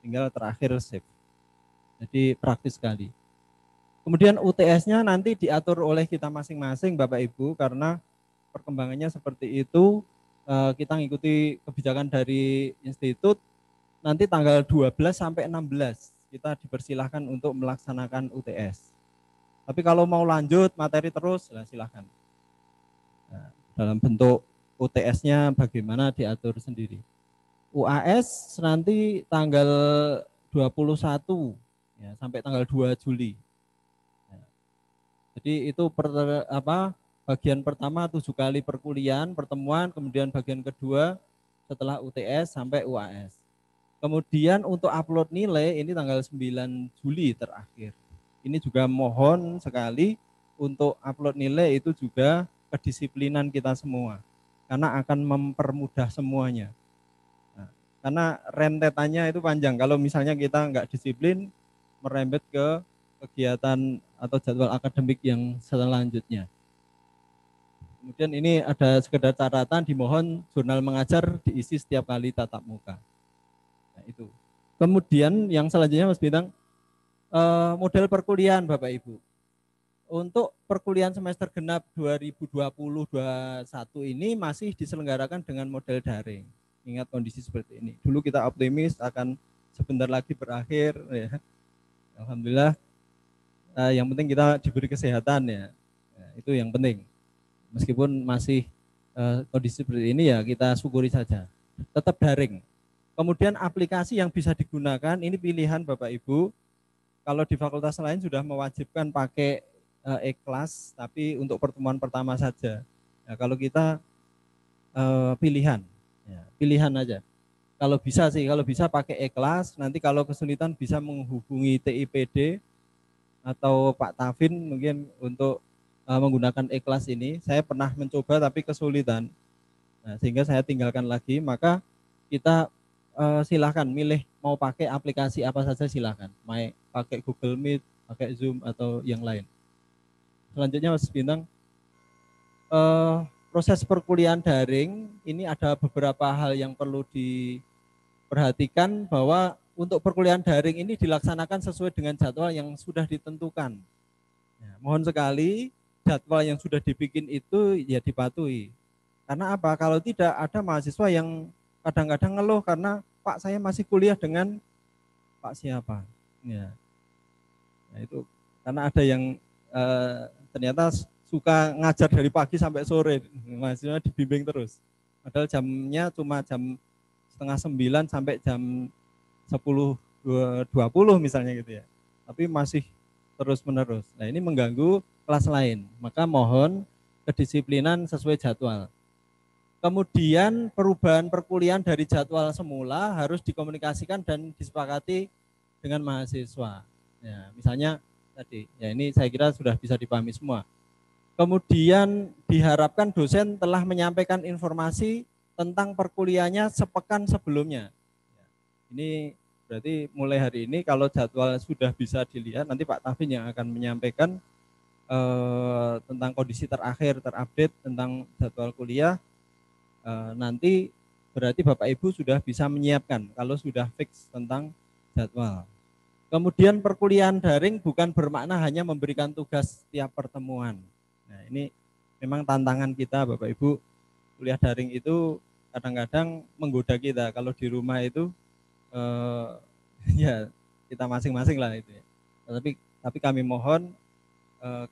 Tinggal terakhir save. Jadi praktis sekali. Kemudian UTS-nya nanti diatur oleh kita masing-masing Bapak Ibu karena perkembangannya seperti itu. Kita ngikuti kebijakan dari institut. Nanti tanggal 12 sampai 16 kita dipersilahkan untuk melaksanakan UTS. Tapi kalau mau lanjut materi terus, silahkan. Nah, dalam bentuk UTS-nya bagaimana diatur sendiri. UAS nanti tanggal 21 ya, sampai tanggal 2 Juli. Ya. Jadi itu bagian pertama 7 kali perkuliahan, pertemuan, kemudian bagian kedua setelah UTS sampai UAS. Kemudian untuk upload nilai ini tanggal 9 Juli terakhir. Ini juga mohon sekali untuk upload nilai itu juga kedisiplinan kita semua. Karena akan mempermudah semuanya. Nah, karena rentetannya itu panjang. Kalau misalnya kita nggak disiplin, merembet ke kegiatan atau jadwal akademik yang selanjutnya. Kemudian ini ada sekedar catatan, dimohon jurnal mengajar diisi setiap kali tatap muka. Nah, itu. Kemudian yang selanjutnya Mas Bintang, model perkuliahan Bapak Ibu. Untuk perkuliahan semester genap 2020-2021 ini masih diselenggarakan dengan model daring. Ingat kondisi seperti ini. Dulu kita optimis akan sebentar lagi berakhir ya. Alhamdulillah yang penting kita diberi kesehatan ya. Itu yang penting. Meskipun masih kondisi seperti ini ya kita syukuri saja. Tetap daring. Kemudian aplikasi yang bisa digunakan ini pilihan Bapak Ibu. Kalau di fakultas lain sudah mewajibkan pakai e-kelas, tapi untuk pertemuan pertama saja. Nah, kalau kita pilihan aja. Kalau bisa pakai e-kelas. Nanti kalau kesulitan bisa menghubungi TIPD atau Pak Tafin mungkin untuk menggunakan e-kelas ini. Saya pernah mencoba tapi kesulitan. Nah, sehingga saya tinggalkan lagi. Maka kita silahkan milih mau pakai aplikasi apa saja silahkan. Mau pakai Google Meet, pakai Zoom atau yang lain. Selanjutnya Mas Bintang, proses perkuliahan daring ini ada beberapa hal yang perlu diperhatikan bahwa untuk perkuliahan daring ini dilaksanakan sesuai dengan jadwal yang sudah ditentukan. Ya, mohon sekali jadwal yang sudah dibikin itu ya dipatuhi. Karena apa? Kalau tidak ada mahasiswa yang kadang-kadang ngeluh karena Pak saya masih kuliah dengan Pak siapa. Ya. Nah, itu karena ada yang ternyata suka ngajar dari pagi sampai sore, mahasiswa dibimbing terus. Padahal jamnya cuma jam 8:30 sampai jam 10:20 misalnya gitu ya. Tapi masih terus menerus. Nah ini mengganggu kelas lain. Maka mohon kedisiplinan sesuai jadwal. Kemudian perubahan perkuliahan dari jadwal semula harus dikomunikasikan dan disepakati dengan mahasiswa. Ya, misalnya tadi, ya ini saya kira sudah bisa dipahami semua. Kemudian diharapkan dosen telah menyampaikan informasi tentang perkuliahannya sepekan sebelumnya. Ini berarti mulai hari ini kalau jadwal sudah bisa dilihat, nanti Pak Tafin yang akan menyampaikan tentang kondisi terakhir, terupdate tentang jadwal kuliah. Nanti berarti Bapak Ibu sudah bisa menyiapkan kalau sudah fix tentang jadwal. Kemudian perkuliahan daring bukan bermakna hanya memberikan tugas setiap pertemuan. Nah ini memang tantangan kita Bapak Ibu kuliah daring itu kadang-kadang menggoda kita. Kalau di rumah itu ya kita masing-masing lah itu ya. Tapi kami mohon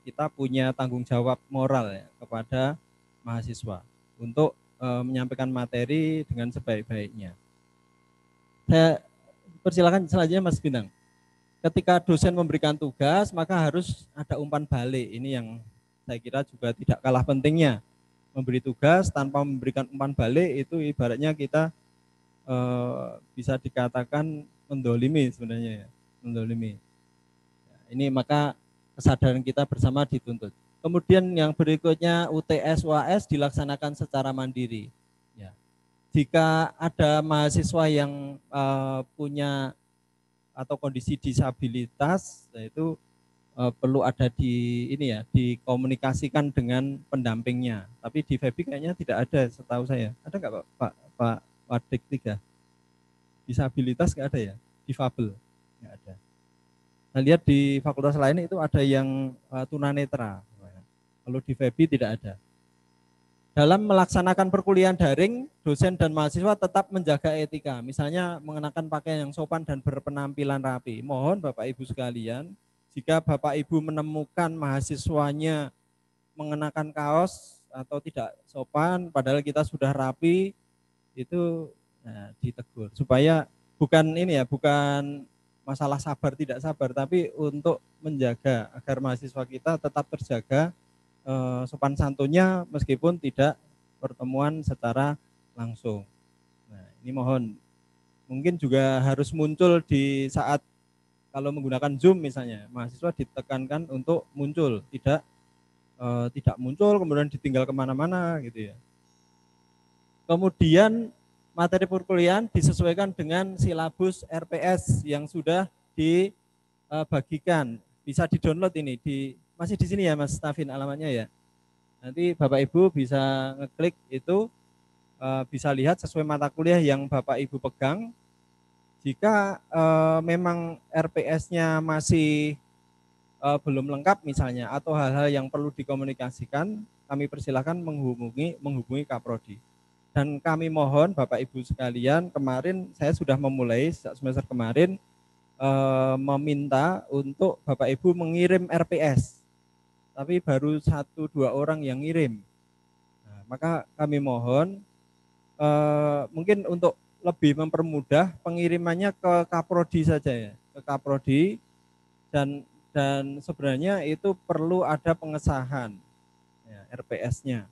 kita punya tanggung jawab moral ya kepada mahasiswa untuk menyampaikan materi dengan sebaik-baiknya. Saya persilakan selanjutnya Mas Bintang. Ketika dosen memberikan tugas, maka harus ada umpan balik. Ini yang saya kira juga tidak kalah pentingnya. Memberi tugas tanpa memberikan umpan balik itu ibaratnya kita bisa dikatakan mendolimi sebenarnya ya. Mendolimi. Ini maka kesadaran kita bersama dituntut. Kemudian yang berikutnya UTS UAS dilaksanakan secara mandiri. Ya. Jika ada mahasiswa yang punya atau kondisi disabilitas, yaitu perlu ada di ini ya, dikomunikasikan dengan pendampingnya. Tapi di FEBI kayaknya tidak ada, setahu saya. Ada nggak Pak Wadik 3? Disabilitas nggak ada ya? Difabel nggak ada. Nah, lihat di fakultas lain itu ada yang tunanetra. Kalau di FEBI tidak ada. Dalam melaksanakan perkuliahan daring, dosen dan mahasiswa tetap menjaga etika. Misalnya mengenakan pakaian yang sopan dan berpenampilan rapi. Mohon Bapak Ibu sekalian, jika Bapak Ibu menemukan mahasiswanya mengenakan kaos atau tidak sopan, padahal kita sudah rapi, itu ditegur. Supaya bukan ini ya, bukan masalah sabar tidak sabar, tapi untuk menjaga agar mahasiswa kita tetap terjaga sopan santunnya meskipun tidak pertemuan secara langsung. Nah, ini mohon mungkin juga harus muncul di saat kalau menggunakan Zoom misalnya, mahasiswa ditekankan untuk muncul, tidak muncul kemudian ditinggal kemana-mana gitu ya. Kemudian materi perkuliahan disesuaikan dengan silabus RPS yang sudah dibagikan. Bisa di-download ini masih di sini ya Mas Tafin alamatnya ya. Nanti Bapak Ibu bisa ngeklik itu, bisa lihat sesuai mata kuliah yang Bapak Ibu pegang. Jika memang RPS-nya masih belum lengkap misalnya atau hal-hal yang perlu dikomunikasikan, kami persilahkan menghubungi Kaprodi. Dan kami mohon Bapak Ibu sekalian, kemarin saya sudah memulai semester kemarin meminta untuk Bapak Ibu mengirim RPS. Tapi baru 1-2 orang yang ngirim. Nah, maka kami mohon mungkin untuk lebih mempermudah pengirimannya ke Kaprodi saja ya, ke Kaprodi dan sebenarnya itu perlu ada pengesahan ya, RPS-nya.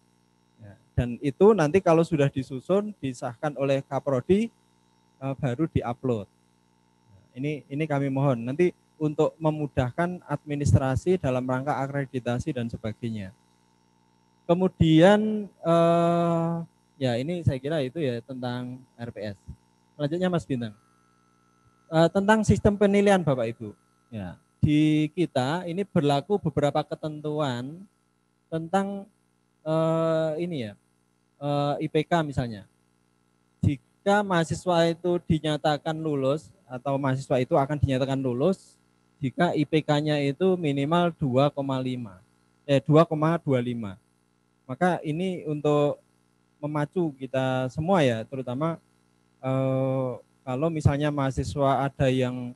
Ya, dan itu nanti kalau sudah disusun disahkan oleh Kaprodi baru diupload. Nah, ini kami mohon nanti untuk memudahkan administrasi dalam rangka akreditasi dan sebagainya. Kemudian ya ini saya kira itu ya tentang RPS. Selanjutnya Mas Bintang. Tentang sistem penilaian Bapak Ibu. Ya, di kita ini berlaku beberapa ketentuan tentang ini ya IPK misalnya. Jika mahasiswa itu dinyatakan lulus atau mahasiswa itu akan dinyatakan lulus jika IPK-nya itu minimal 2,25. Maka ini untuk memacu kita semua ya, terutama kalau misalnya mahasiswa ada yang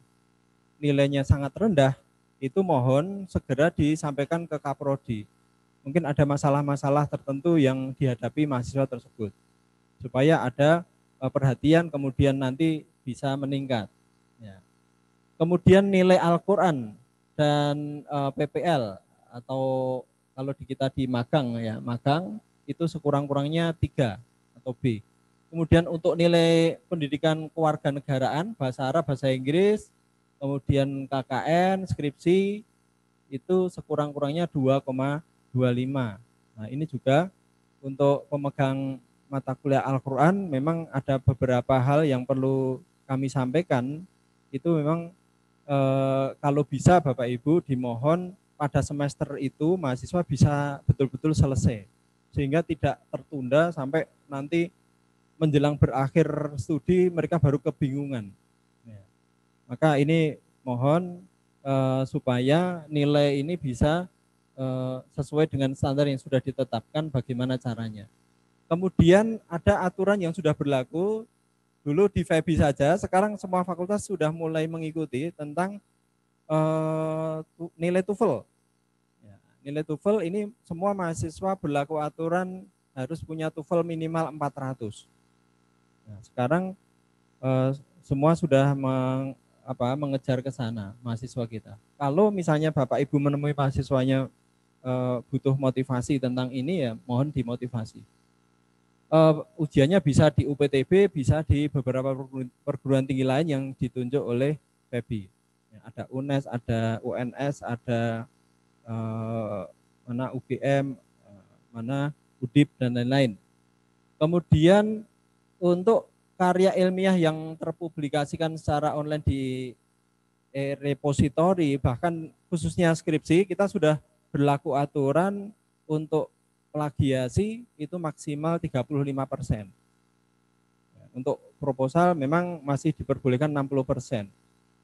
nilainya sangat rendah, itu mohon segera disampaikan ke Kaprodi. Mungkin ada masalah-masalah tertentu yang dihadapi mahasiswa tersebut. Supaya ada perhatian kemudian nanti bisa meningkat. Ya. Kemudian nilai Al-Quran dan PPL atau kalau di kita di magang ya, magang itu sekurang-kurangnya 3 atau B. Kemudian untuk nilai pendidikan kewarganegaraan, bahasa Arab, bahasa Inggris, kemudian KKN, skripsi itu sekurang-kurangnya 2,25. Nah, ini juga untuk pemegang mata kuliah Al-Quran memang ada beberapa hal yang perlu kami sampaikan. Itu memang kalau bisa Bapak Ibu dimohon pada semester itu mahasiswa bisa betul-betul selesai sehingga tidak tertunda sampai nanti menjelang berakhir studi mereka baru kebingungan. Ya. Maka ini mohon supaya nilai ini bisa sesuai dengan standar yang sudah ditetapkan bagaimana caranya. Kemudian ada aturan yang sudah berlaku dulu di FEBI saja, sekarang semua fakultas sudah mulai mengikuti tentang nilai TOEFL. Ya, nilai TOEFL ini semua mahasiswa berlaku aturan harus punya TOEFL minimal 400. Nah, sekarang semua sudah mengejar ke sana mahasiswa kita. Kalau misalnya Bapak Ibu menemui mahasiswanya butuh motivasi tentang ini, ya mohon dimotivasi. Ujiannya bisa di UPTB, bisa di beberapa perguruan tinggi lain yang ditunjuk oleh FEBI. Ya, ada UNES, ada UNS, ada mana UGM, mana UDIP dan lain-lain. Kemudian untuk karya ilmiah yang terpublikasikan secara online di repositori, bahkan khususnya skripsi, kita sudah berlaku aturan untuk plagiasi itu maksimal 35%. Untuk proposal memang masih diperbolehkan 60%.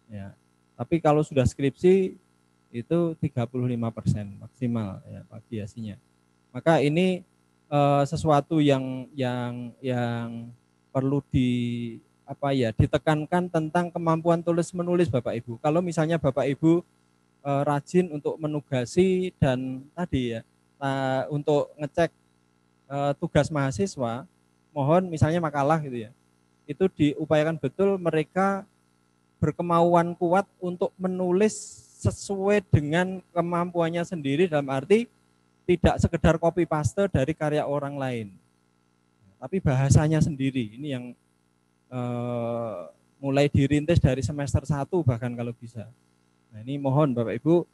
Ya. Tapi kalau sudah skripsi itu 35% maksimal ya plagiasinya. Maka ini sesuatu yang perlu ditekankan tentang kemampuan tulis menulis Bapak Ibu. Kalau misalnya Bapak Ibu rajin untuk menugasi dan tadi ya untuk ngecek tugas mahasiswa, mohon misalnya makalah gitu ya, itu diupayakan betul mereka berkemauan kuat untuk menulis sesuai dengan kemampuannya sendiri, dalam arti tidak sekedar copy paste dari karya orang lain, tapi bahasanya sendiri. Ini yang mulai dirintis dari semester 1 bahkan kalau bisa. Nah, ini mohon Bapak Ibu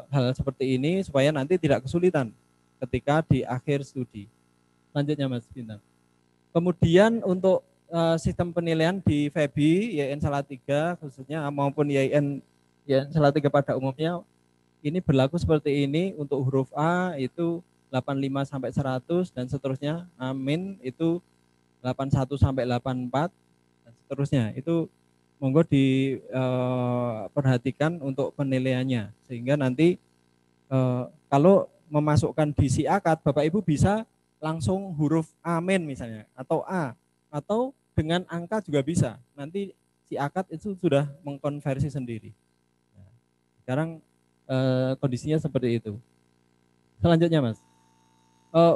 hal seperti ini supaya nanti tidak kesulitan ketika di akhir studi. Lanjutnya Mas Bintang. Kemudian untuk sistem penilaian di FEBI, YIN Salatiga khususnya maupun YIN Salatiga pada umumnya, ini berlaku seperti ini. Untuk huruf A itu 85 sampai 100 dan seterusnya. Amin itu 81 sampai 84 dan seterusnya. Itu monggo diperhatikan untuk penilaiannya, sehingga nanti kalau memasukkan di si akad, Bapak Ibu bisa langsung huruf amin misalnya, atau A, atau dengan angka juga bisa. Nanti si akad itu sudah mengkonversi sendiri. Nah, sekarang kondisinya seperti itu. Selanjutnya Mas,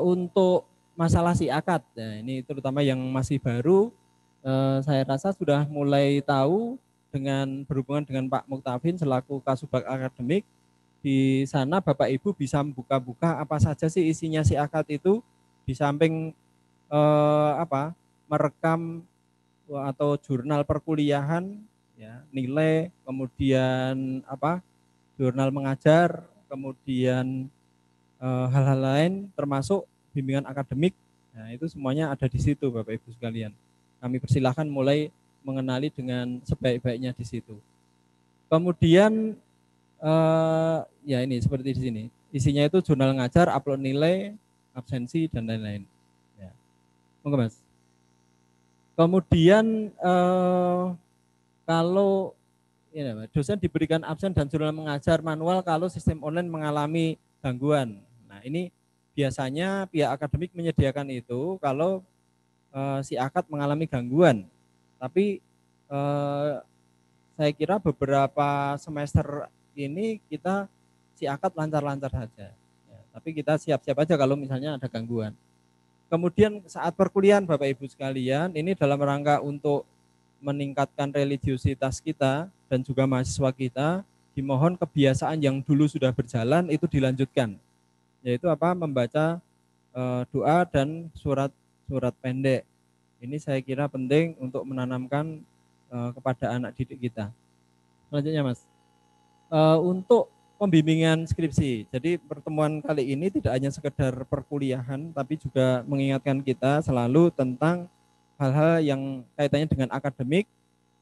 untuk masalah si akad, nah ini terutama yang masih baru, saya rasa sudah mulai tahu dengan berhubungan dengan Pak Muktafin selaku Kasubag Akademik. Di sana Bapak Ibu bisa buka-buka apa saja sih isinya si akad itu, di samping merekam atau jurnal perkuliahan, ya, nilai, kemudian jurnal mengajar, kemudian hal-hal lain termasuk bimbingan akademik. Nah, itu semuanya ada di situ Bapak Ibu sekalian. Kami persilahkan mulai mengenali dengan sebaik-baiknya di situ. Kemudian ya ini seperti di sini. Isinya itu jurnal ngajar, upload nilai, absensi dan lain-lain. Ya. Monggo Mas. Kemudian kalau ya, dosen diberikan absen dan jurnal mengajar manual kalau sistem online mengalami gangguan. Nah, ini biasanya pihak akademik menyediakan itu kalau si akad mengalami gangguan. Tapi saya kira beberapa semester ini kita si akad lancar-lancar saja. Ya, tapi kita siap-siap aja kalau misalnya ada gangguan. Kemudian saat perkuliahan Bapak Ibu sekalian, ini dalam rangka untuk meningkatkan religiusitas kita dan juga mahasiswa kita, dimohon kebiasaan yang dulu sudah berjalan itu dilanjutkan. Yaitu membaca doa dan surat pendek. Ini saya kira penting untuk menanamkan kepada anak didik kita. Selanjutnya Mas, untuk pembimbingan skripsi. Jadi pertemuan kali ini tidak hanya sekedar perkuliahan, tapi juga mengingatkan kita selalu tentang hal-hal yang kaitannya dengan akademik,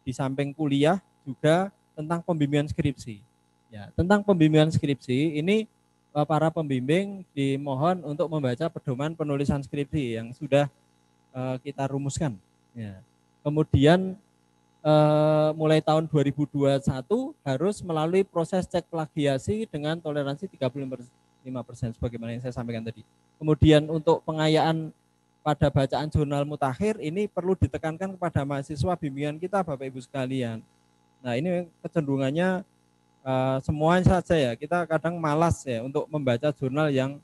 di samping kuliah juga tentang pembimbingan skripsi. Ya, tentang pembimbingan skripsi ini para pembimbing dimohon untuk membaca pedoman penulisan skripsi yang sudah kita rumuskan. Ya. Kemudian mulai tahun 2021 harus melalui proses cek plagiasi dengan toleransi 35% sebagaimana yang saya sampaikan tadi. Kemudian untuk pengayaan pada bacaan jurnal mutakhir ini perlu ditekankan kepada mahasiswa bimbingan kita Bapak Ibu sekalian. Nah ini kecenderungannya semuanya saja ya, kita kadang malas ya untuk membaca jurnal yang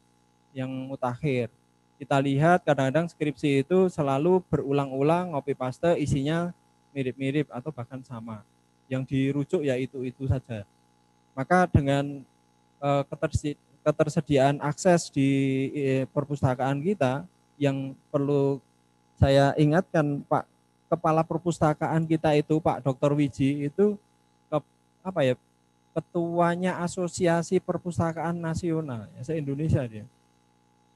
mutakhir. Kita lihat kadang-kadang skripsi itu selalu berulang-ulang, copy paste, isinya mirip-mirip atau bahkan sama. Yang dirujuk ya itu saja. Maka dengan ketersediaan akses di perpustakaan kita, yang perlu saya ingatkan Pak Kepala Perpustakaan kita itu Pak Dr. Wiji itu ketuanya Asosiasi Perpustakaan Nasional ya, se-Indonesia dia.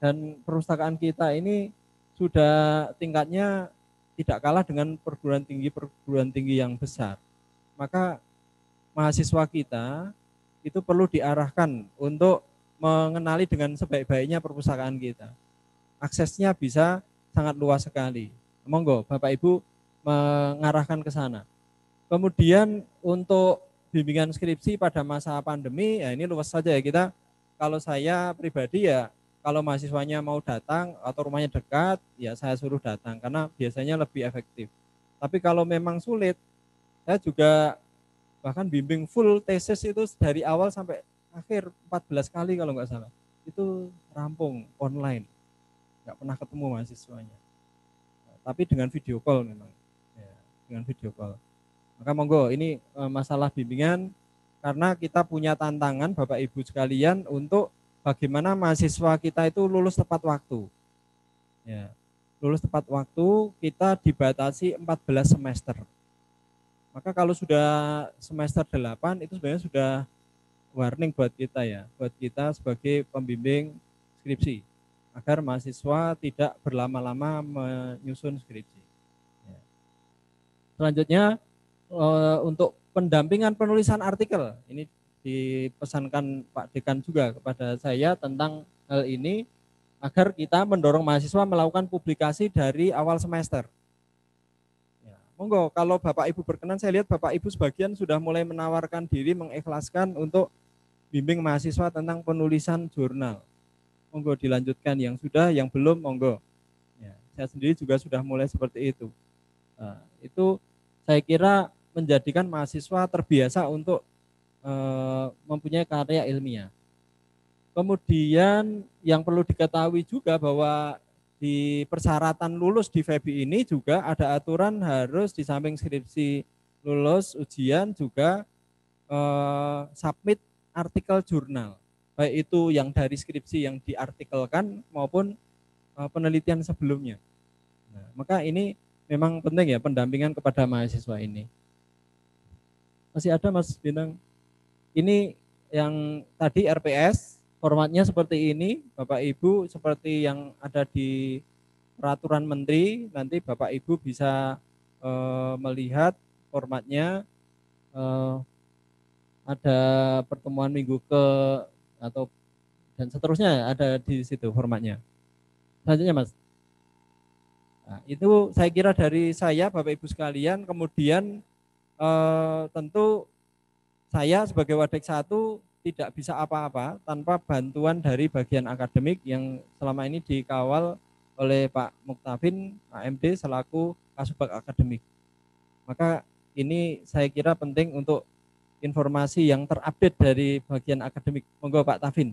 Dan perpustakaan kita ini sudah tingkatnya tidak kalah dengan perguruan tinggi yang besar. Maka mahasiswa kita itu perlu diarahkan untuk mengenali dengan sebaik-baiknya perpustakaan kita. Aksesnya bisa sangat luas sekali. Monggo Bapak Ibu mengarahkan ke sana. Kemudian untuk bimbingan skripsi pada masa pandemi, ya ini luas saja ya kita. Kalau saya pribadi ya, kalau mahasiswanya mau datang atau rumahnya dekat, ya saya suruh datang karena biasanya lebih efektif. Tapi kalau memang sulit, saya juga bahkan bimbing full tesis itu dari awal sampai akhir 14 kali kalau nggak salah. Itu rampung online. Nggak pernah ketemu mahasiswanya, tapi dengan video call memang ya, dengan video call. Maka monggo ini masalah bimbingan karena kita punya tantangan Bapak Ibu sekalian untuk bagaimana mahasiswa kita itu lulus tepat waktu ya, lulus tepat waktu. Kita dibatasi 14 semester, maka kalau sudah semester 8 itu sebenarnya sudah warning buat kita ya, buat kita sebagai pembimbing skripsi, agar mahasiswa tidak berlama-lama menyusun skripsi. Selanjutnya untuk pendampingan penulisan artikel, ini dipesankan Pak Dekan juga kepada saya tentang hal ini, agar kita mendorong mahasiswa melakukan publikasi dari awal semester. Ya, monggo kalau Bapak Ibu berkenan, saya lihat Bapak Ibu sebagian sudah mulai menawarkan diri, mengikhlaskan untuk bimbing mahasiswa tentang penulisan jurnal. Monggo dilanjutkan, yang sudah, yang belum monggo. Ya, saya sendiri juga sudah mulai seperti itu. Nah, itu saya kira menjadikan mahasiswa terbiasa untuk mempunyai karya ilmiah. Kemudian yang perlu diketahui juga bahwa di persyaratan lulus di FEBI ini juga ada aturan harus di samping skripsi lulus ujian juga submit artikel jurnal, baik itu yang dari skripsi yang diartikelkan maupun penelitian sebelumnya. Nah, maka ini memang penting ya pendampingan kepada mahasiswa ini. Masih ada Mas Bintang? Ini yang tadi RPS, formatnya seperti ini, Bapak Ibu seperti yang ada di peraturan menteri, nanti Bapak Ibu bisa melihat formatnya, ada pertemuan minggu atau dan seterusnya ada di situ formatnya. Selanjutnya Mas. Nah, itu saya kira dari saya Bapak Ibu sekalian. Kemudian tentu saya sebagai Wadek 1 tidak bisa apa-apa tanpa bantuan dari bagian akademik yang selama ini dikawal oleh Pak Muktafin, AMD selaku Kasubag Akademik. Maka ini saya kira penting untuk informasi yang terupdate dari bagian akademik. Monggo Pak Tafin,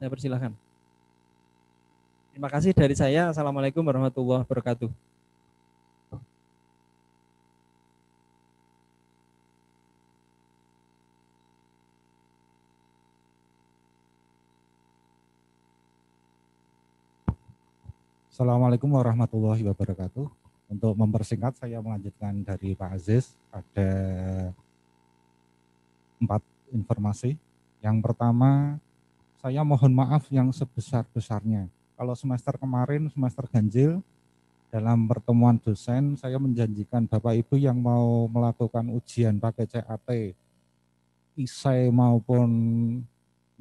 saya persilahkan. Terima kasih dari saya. Assalamualaikum warahmatullahi wabarakatuh. Assalamualaikum warahmatullahi wabarakatuh. Untuk mempersingkat, saya melanjutkan dari Pak Aziz. Ada 4 informasi. Yang pertama, saya mohon maaf yang sebesar-besarnya. Kalau semester kemarin, semester ganjil, dalam pertemuan dosen, saya menjanjikan Bapak Ibu yang mau melakukan ujian pakai CAT, esai maupun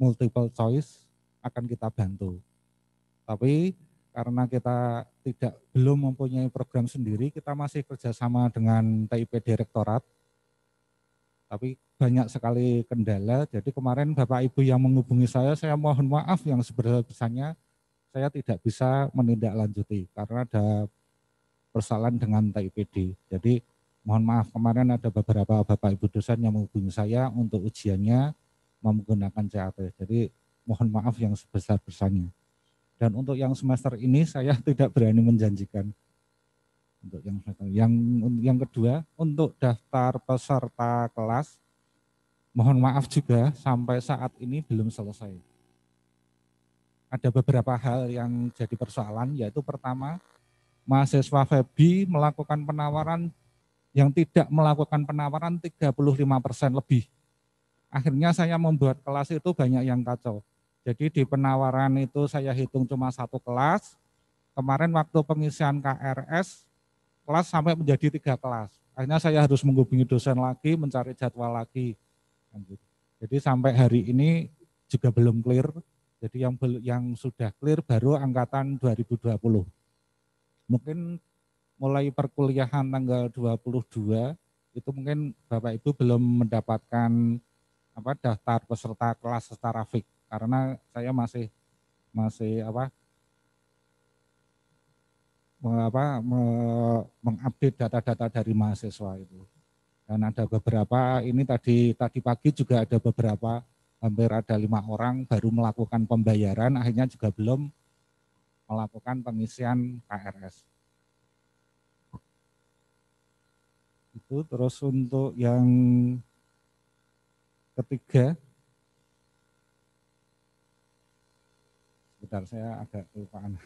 multiple choice, akan kita bantu. Tapi karena kita belum mempunyai program sendiri, kita masih kerjasama dengan TIP Direktorat. Tapi banyak sekali kendala, jadi kemarin Bapak Ibu yang menghubungi saya mohon maaf yang sebesar-besarnya. saya tidak bisa menindaklanjuti karena ada persoalan dengan TIPD. Jadi mohon maaf, kemarin ada beberapa Bapak Ibu dosen yang menghubungi saya untuk ujiannya menggunakan CAT. Jadi mohon maaf yang sebesar-besarnya. Dan untuk yang semester ini saya tidak berani menjanjikan. Untuk yang kedua, untuk daftar peserta kelas, mohon maaf juga sampai saat ini belum selesai. Ada beberapa hal yang jadi persoalan, yaitu pertama, mahasiswa FEBI melakukan penawaran yang tidak melakukan penawaran 35% lebih. Akhirnya saya membuat kelas itu banyak yang kacau. Jadi di penawaran itu saya hitung cuma 1 kelas. Kemarin waktu pengisian KRS, kelas sampai menjadi 3 kelas. Akhirnya saya harus menghubungi dosen lagi, mencari jadwal lagi. Jadi sampai hari ini juga belum clear. Jadi yang sudah clear baru angkatan 2020. Mungkin mulai perkuliahan tanggal 22 itu mungkin Bapak Ibu belum mendapatkan daftar peserta kelas secara fix karena saya masih mengupdate data-data dari mahasiswa itu. Dan ada beberapa ini tadi pagi juga ada beberapa, hampir ada 5 orang baru melakukan pembayaran, akhirnya juga belum melakukan pengisian KRS. Itu terus untuk yang ketiga, sebentar saya agak kelupaan.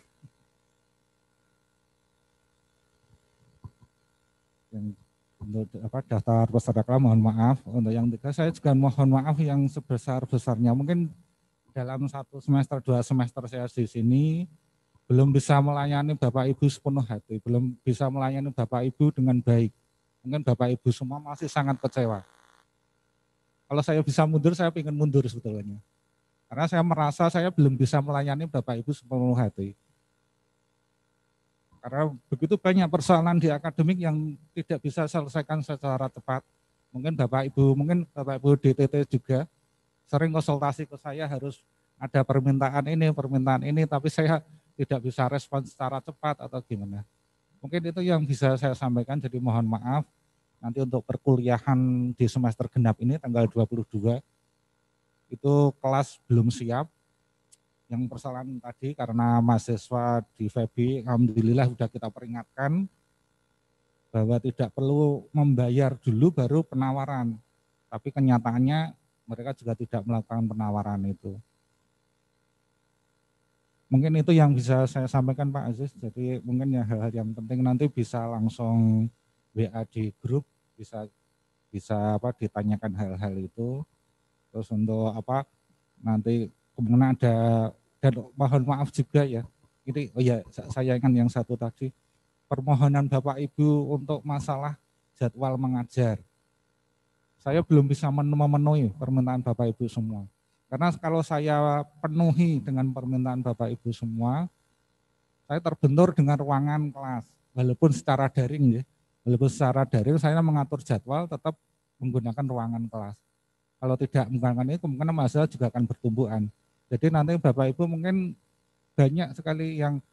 Yang untuk daftar peserta kelas mohon maaf. Untuk yang tiga saya juga mohon maaf yang sebesar-besarnya. Mungkin dalam 1 semester 2 semester saya di sini belum bisa melayani Bapak Ibu sepenuh hati, belum bisa melayani Bapak Ibu dengan baik. Mungkin Bapak Ibu semua masih sangat kecewa. Kalau saya bisa mundur, saya ingin mundur sebetulnya. Karena saya merasa saya belum bisa melayani Bapak Ibu sepenuh hati. Karena begitu banyak persoalan di akademik yang tidak bisa selesaikan secara cepat. Mungkin Bapak Ibu DTT juga sering konsultasi ke saya, harus ada permintaan ini, tapi saya tidak bisa respon secara cepat atau gimana. Mungkin itu yang bisa saya sampaikan, jadi mohon maaf. Nanti untuk perkuliahan di semester genap ini tanggal 22, itu kelas belum siap. Yang persoalan tadi karena mahasiswa di FEBI, alhamdulillah sudah kita peringatkan bahwa tidak perlu membayar dulu baru penawaran. Tapi kenyataannya mereka juga tidak melakukan penawaran itu. Mungkin itu yang bisa saya sampaikan Pak Aziz. Jadi mungkin ya hal-hal yang penting nanti bisa langsung WA di grup, bisa ditanyakan hal-hal itu. Terus untuk nanti kemudian ada, dan mohon maaf juga ya, ini saya ingat yang satu tadi, permohonan Bapak Ibu untuk masalah jadwal mengajar. Saya belum bisa memenuhi permintaan Bapak Ibu semua. Karena kalau saya penuhi dengan permintaan Bapak Ibu semua, saya terbentur dengan ruangan kelas, walaupun secara daring ya. Walaupun secara daring saya mengatur jadwal tetap menggunakan ruangan kelas. Kalau tidak menggunakan ini, kemungkinan mahasiswa juga akan bertumbuhan. Jadi nanti Bapak Ibu mungkin banyak sekali yang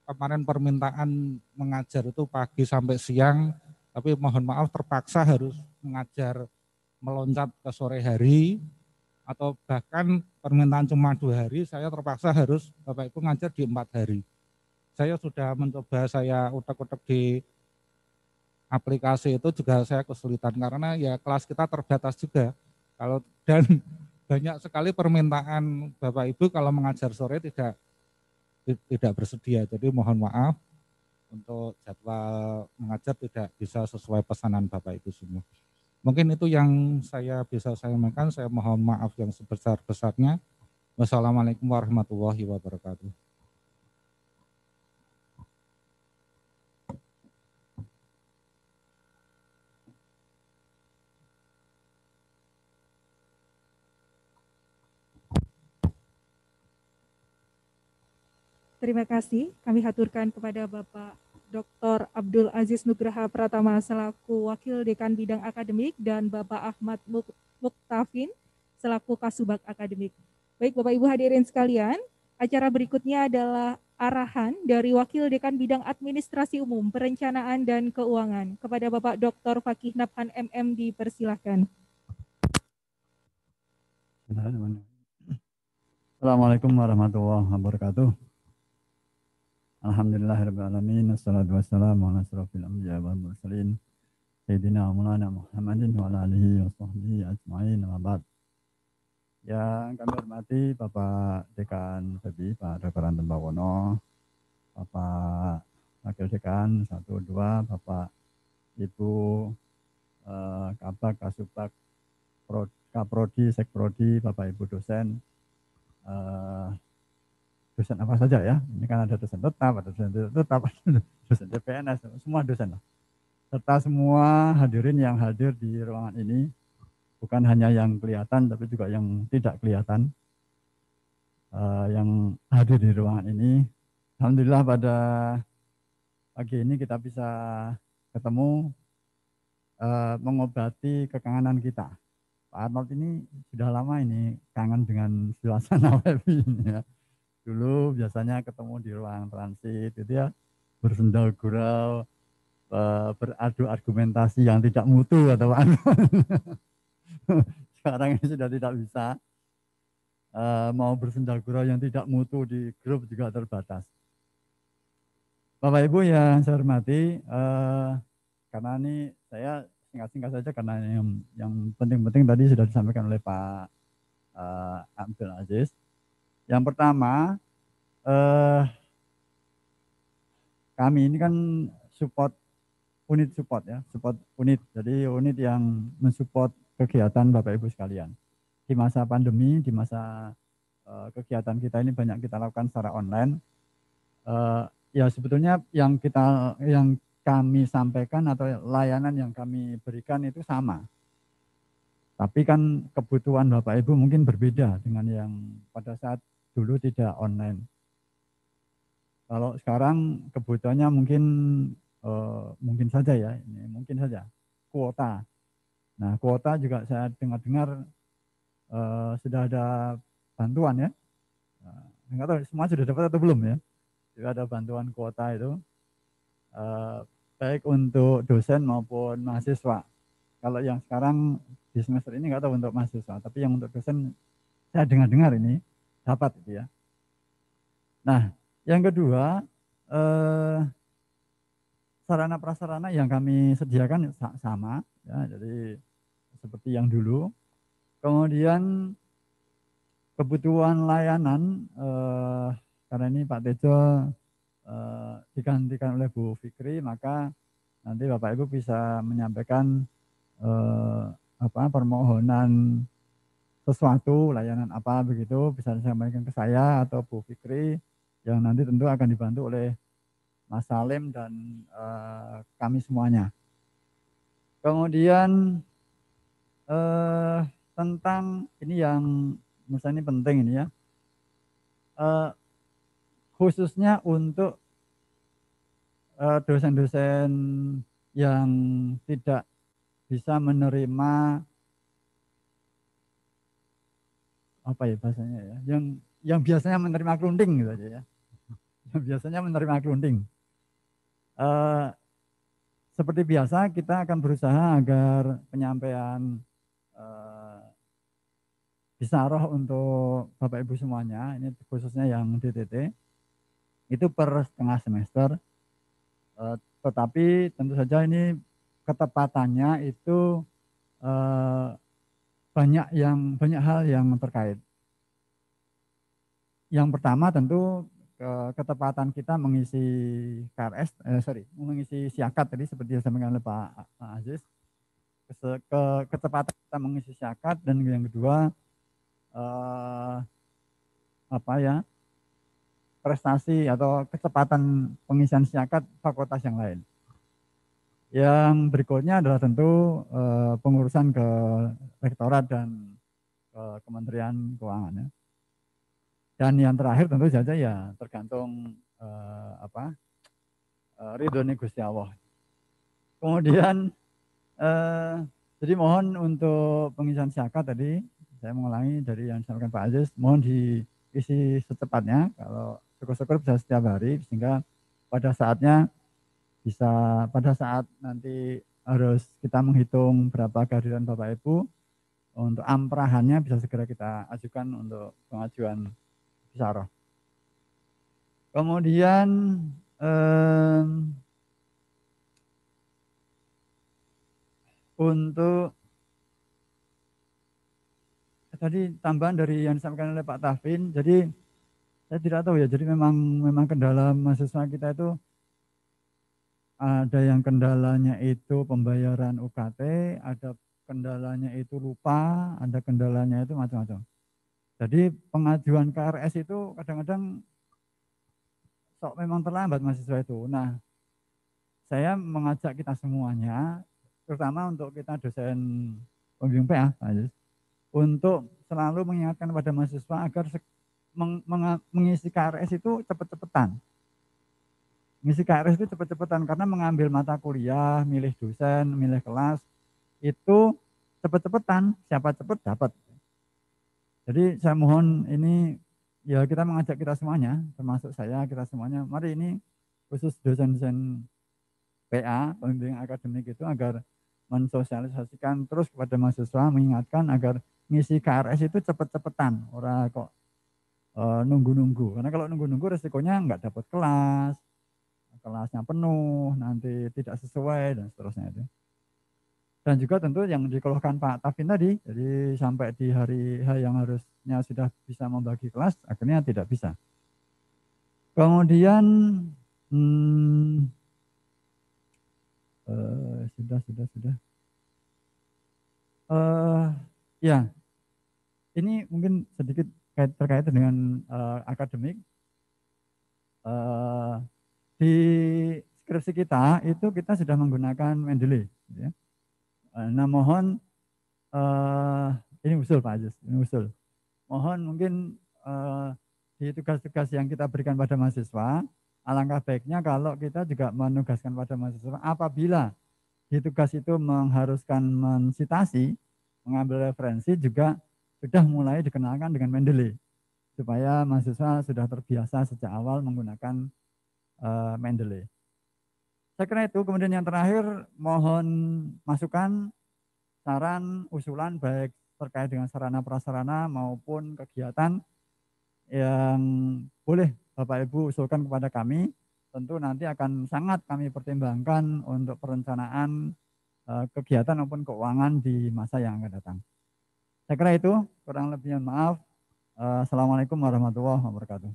kemarin permintaan mengajar itu pagi sampai siang, tapi mohon maaf terpaksa harus mengajar meloncat ke sore hari, atau bahkan permintaan cuma 2 hari, saya terpaksa harus Bapak Ibu ngajar di 4 hari. Saya sudah mencoba, saya utak-utak di aplikasi itu juga saya kesulitan karena ya kelas kita terbatas juga. Dan banyak sekali permintaan Bapak Ibu kalau mengajar sore tidak bersedia. Jadi mohon maaf untuk jadwal mengajar tidak bisa sesuai pesanan Bapak Ibu semua. Mungkin itu yang saya bisa sampaikan. Saya mohon maaf yang sebesar-besarnya. Wassalamualaikum warahmatullahi wabarakatuh. Terima kasih kami haturkan kepada Bapak Dr. Abdul Aziz Nugraha Pratama selaku Wakil Dekan Bidang Akademik dan Bapak Ahmad Muktafin selaku Kasubag Akademik. Baik Bapak Ibu hadirin sekalian, Acara berikutnya adalah arahan dari Wakil Dekan Bidang Administrasi Umum, Perencanaan dan Keuangan. Kepada Bapak Dr. Fakih Nabhan MM dipersilahkan. Assalamualaikum warahmatullahi wabarakatuh. Alhamdulillahirrahmanirrahim. Assalatu wassalamu ala asrafil anbiya wal mursalin. Sayyidina Maulana Muhammadin wa ala alihi wa sahbihi ajma'in wa ba'd. Yang kami hormati Bapak Dekan FEBI, Pak Dr. Anton Bawono, Bapak Wakil Dekan 1, 2, Bapak Ibu Kabak, Kasubag, Kaprodi, Sekprodi, Bapak Ibu dosen, dosen apa saja ya, ini kan ada dosen tetap, ada dosen tidak tetap, dosen CPNS, semua dosen lah. Serta semua hadirin yang hadir di ruangan ini, bukan hanya yang kelihatan, tapi juga yang tidak kelihatan, yang hadir di ruangan ini. Alhamdulillah pada pagi ini kita bisa ketemu, mengobati kekangenan kita. Pak Arnold ini sudah lama ini kangen dengan suasana FEBI ini ya. Dulu biasanya ketemu di ruang transit itu ya, bersendal gurau, beradu argumentasi yang tidak mutu atau apa. Sekarang ini sudah tidak bisa. Mau bersendal gurau yang tidak mutu di grup juga terbatas. Bapak Ibu yang saya hormati, karena ini saya singkat-singkat saja karena yang penting-penting tadi sudah disampaikan oleh Pak Abdul Aziz. Yang pertama, kami ini kan support ya, support unit. Jadi unit yang mensupport kegiatan Bapak Ibu sekalian. Di masa pandemi, di masa kegiatan kita ini banyak kita lakukan secara online. Ya sebetulnya yang kami sampaikan atau layanan yang kami berikan itu sama. Tapi kan kebutuhan Bapak Ibu mungkin berbeda dengan yang pada saat dulu tidak online. Kalau sekarang kebutuhannya mungkin saja ya, ini mungkin saja kuota. Nah, kuota juga saya dengar-dengar sudah ada bantuan ya. Enggak tahu semua sudah dapat atau belum ya. Juga ada bantuan kuota itu baik untuk dosen maupun mahasiswa. Kalau yang sekarang di semester ini enggak tahu untuk mahasiswa, tapi yang untuk dosen saya dengar-dengar ini dapat itu ya. Nah, yang kedua sarana prasarana yang kami sediakan sama ya, jadi seperti yang dulu. Kemudian kebutuhan layanan karena ini Pak Tejo digantikan oleh Bu Fikri, maka nanti Bapak Ibu bisa menyampaikan permohonan sesuatu, layanan apa begitu, bisa disampaikan ke saya atau Bu Fikri, yang nanti tentu akan dibantu oleh Mas Salim dan kami semuanya. Kemudian tentang ini yang menurut saya ini penting ini ya, khususnya untuk dosen-dosen yang tidak bisa menerima apa ya bahasanya ya, yang biasanya menerima kerunding gitu aja ya, yang biasanya menerima kerunding. Seperti biasa kita akan berusaha agar penyampaian bisaroh untuk Bapak Ibu semuanya, ini khususnya yang DTT, itu per setengah semester. Tetapi tentu saja ini ketepatannya itu banyak hal yang terkait. Yang pertama tentu ketepatan kita mengisi mengisi siakat tadi seperti yang disampaikan oleh Pak Aziz. Ketepatan kita mengisi siakat, dan yang kedua prestasi atau kecepatan pengisian siakat fakultas yang lain. Yang berikutnya adalah tentu pengurusan ke rektorat dan ke Kementerian Keuangan ya. Dan yang terakhir tentu saja ya tergantung ridho Gusti Allah. Kemudian jadi mohon untuk pengisian siakat tadi, saya mengulangi dari yang disampaikan Pak Aziz, mohon isi secepatnya, kalau syukur-syukur bisa setiap hari, sehingga pada saatnya bisa, pada saat nanti harus kita menghitung berapa kehadiran Bapak Ibu, untuk amprahannya bisa segera kita ajukan untuk pengajuan isyarah. Kemudian untuk tadi tambahan dari yang disampaikan oleh Pak Tafin, jadi saya tidak tahu ya, jadi memang kendala mahasiswa kita itu ada yang kendalanya itu pembayaran UKT, ada kendalanya itu lupa, ada kendalanya itu macam-macam. Jadi pengajuan KRS itu kadang-kadang sok memang terlambat mahasiswa itu. Nah, saya mengajak kita semuanya, terutama untuk kita dosen pembimbing PA, untuk selalu mengingatkan pada mahasiswa agar mengisi KRS itu cepat-cepatan. Mengisi KRS itu cepat-cepatan karena mengambil mata kuliah, milih dosen, milih kelas, itu cepat-cepatan, siapa cepat dapat. Jadi saya mohon ini ya kita mengajak kita semuanya, termasuk saya, kita semuanya, mari ini khusus dosen-dosen PA, pembimbing akademik itu agar mensosialisasikan terus kepada mahasiswa, mengingatkan agar ngisi KRS itu cepat-cepatan, orang kok nunggu-nunggu. Karena kalau nunggu-nunggu resikonya nggak dapat kelas, kelasnya penuh, nanti tidak sesuai dan seterusnya itu. Dan juga tentu yang dikeluhkan Pak Tafin tadi, jadi sampai di hari H yang harusnya sudah bisa membagi kelas, akhirnya tidak bisa. Kemudian sudah. Ya, ini mungkin sedikit terkait dengan akademik. Di skripsi kita itu kita sudah menggunakan Mendeley. Ya. Nah mohon, ini usul Pak Ajus, ini usul. Mohon mungkin di tugas-tugas yang kita berikan pada mahasiswa, alangkah baiknya kalau kita juga menugaskan pada mahasiswa apabila di tugas itu mengharuskan mensitasi, mengambil referensi juga sudah mulai dikenalkan dengan Mendeley. Supaya mahasiswa sudah terbiasa sejak awal menggunakan Mendeley. Saya kira itu. Kemudian yang terakhir, mohon masukan, saran, usulan baik terkait dengan sarana prasarana maupun kegiatan yang boleh Bapak Ibu usulkan kepada kami. Tentu nanti akan sangat kami pertimbangkan untuk perencanaan kegiatan maupun keuangan di masa yang akan datang. Saya kira itu, kurang lebihnya maaf. Assalamualaikum warahmatullahi wabarakatuh.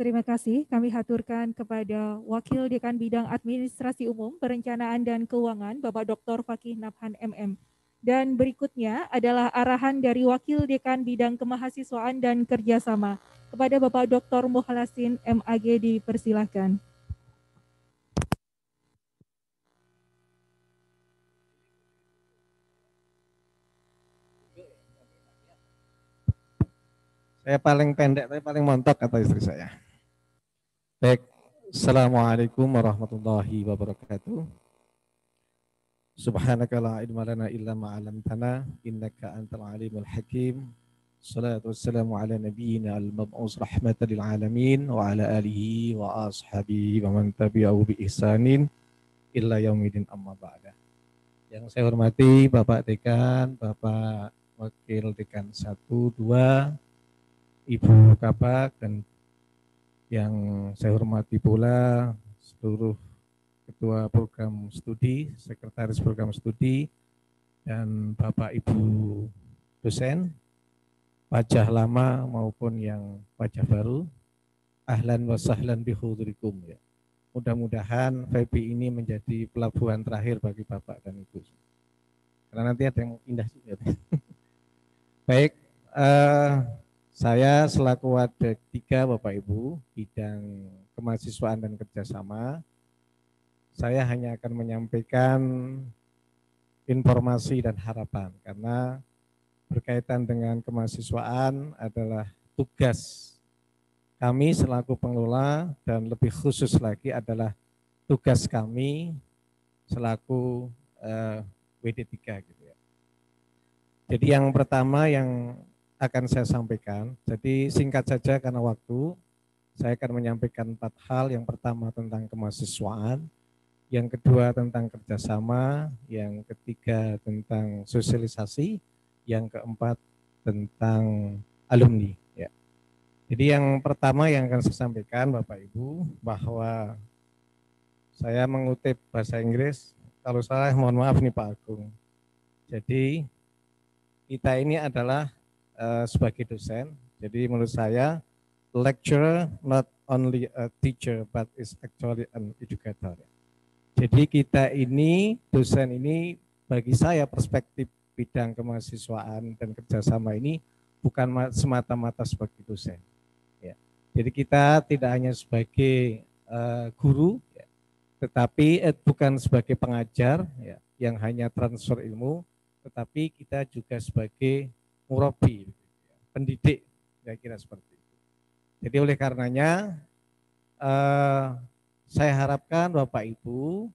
Terima kasih kami haturkan kepada Wakil Dekan Bidang Administrasi Umum, Perencanaan dan Keuangan, Bapak Dr. Fakih Nabhan MM. Dan berikutnya adalah arahan dari Wakil Dekan Bidang Kemahasiswaan dan Kerjasama kepada Bapak Dr. Muhalasin MAG, dipersilahkan. Saya paling pendek tapi paling montok kata istri saya. Baik, Assalamualaikum warahmatullahi wabarakatuh. Subhanaka la ilma lana illa ma 'allamtana innaka antal alimul hakim. Salatu wassalamu ala nabiyyina al-mab'us rahmatan lil alamin wa ala alihi wa ashabihi wa man tabi'ahu bi ihsanin illa yaumidin amma ba'da. Yang saya hormati Bapak Dekan, Bapak Wakil Dekan 1, 2, Ibu Kabak, dan yang saya hormati pula seluruh Ketua Program Studi, Sekretaris Program Studi, dan Bapak Ibu dosen, wajah lama maupun yang wajah baru, ahlan wa sahlan bihudurikum ya. Mudah-mudahan FEBI ini menjadi pelabuhan terakhir bagi Bapak dan Ibu. Karena nanti ada yang indah juga. Baik, saya selaku Wadah 3 Bapak Ibu bidang kemahasiswaan dan kerjasama, saya hanya akan menyampaikan informasi dan harapan karena berkaitan dengan kemahasiswaan adalah tugas kami selaku pengelola dan lebih khusus lagi adalah tugas kami selaku WD3 gitu ya. Jadi yang pertama yang akan saya sampaikan, jadi singkat saja karena waktu, saya akan menyampaikan 4 hal. Yang pertama tentang kemahasiswaan, yang kedua tentang kerjasama, yang ketiga tentang sosialisasi, yang keempat tentang alumni. Ya. Jadi yang pertama yang akan saya sampaikan Bapak Ibu, bahwa saya mengutip bahasa Inggris, kalau salah mohon maaf nih Pak Agung. Jadi kita ini adalah sebagai dosen, jadi menurut saya lecturer not only a teacher but is actually an educator. Jadi kita ini, dosen ini bagi saya perspektif bidang kemahasiswaan dan kerjasama ini bukan semata-mata sebagai dosen. Ya. Jadi kita tidak hanya sebagai guru, ya, tetapi bukan sebagai pengajar ya, yang hanya transfer ilmu, tetapi kita juga sebagai murabi, pendidik, kira-kira seperti itu. Jadi oleh karenanya saya harapkan Bapak Ibu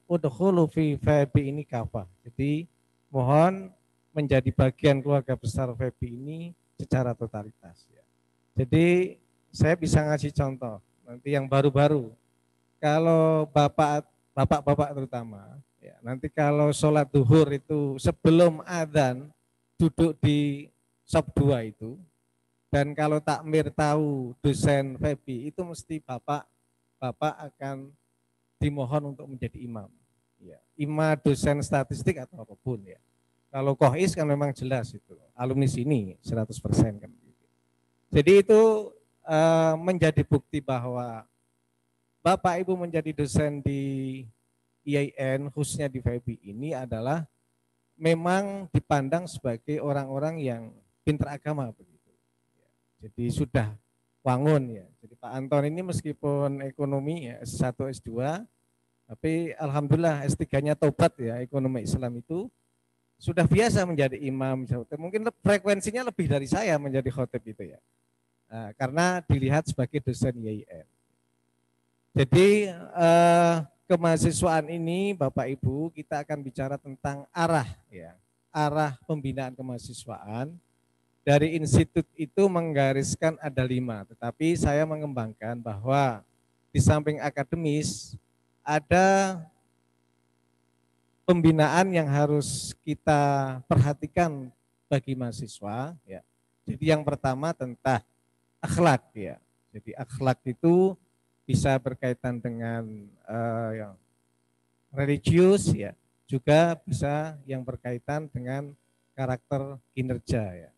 udkhulu fi FEBI ini kafah. Jadi mohon menjadi bagian keluarga besar FEBI ini secara totalitas. Ya. Jadi saya bisa ngasih contoh nanti yang baru-baru. Kalau bapak-bapak terutama, ya, nanti kalau sholat duhur itu sebelum adzan duduk di sop 2 itu, dan kalau takmir tahu dosen FEBI itu mesti bapak akan dimohon untuk menjadi imam. Ya, imam dosen statistik atau apapun ya. Kalau kohis kan memang jelas itu, alumni sini 100% kan. Jadi itu menjadi bukti bahwa Bapak Ibu menjadi dosen di IAIN khususnya di FEBI ini adalah memang dipandang sebagai orang-orang yang pintar agama begitu. Jadi sudah wangun ya. Jadi Pak Anton ini meskipun ekonomi ya S1 S2, tapi alhamdulillah S3-nya tobat ya, ekonomi Islam itu sudah biasa menjadi imam. Mungkin frekuensinya lebih dari saya menjadi khotib itu ya. Nah, karena dilihat sebagai dosen IAIN. Jadi kemahasiswaan ini Bapak Ibu kita akan bicara tentang arah ya, arah pembinaan kemahasiswaan. Dari institut itu menggariskan ada 5, tetapi saya mengembangkan bahwa di samping akademis ada pembinaan yang harus kita perhatikan bagi mahasiswa ya. Jadi yang pertama tentang akhlak ya. Jadi akhlak itu bisa berkaitan dengan yang religius ya, juga bisa yang berkaitan dengan karakter kinerja ya.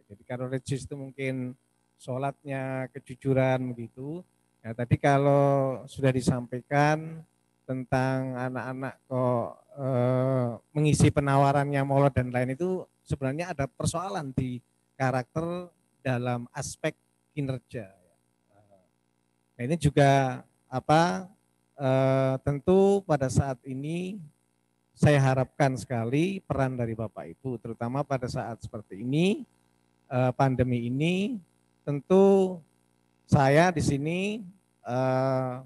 Jadi kalau religius itu mungkin sholatnya, kejujuran begitu. Nah, tadi kalau sudah disampaikan tentang anak-anak kok mengisi penawarannya maulid dan lain itu sebenarnya ada persoalan di karakter dalam aspek kinerja. Nah, ini juga tentu pada saat ini saya harapkan sekali peran dari Bapak Ibu, terutama pada saat seperti ini, pandemi ini, tentu saya di sini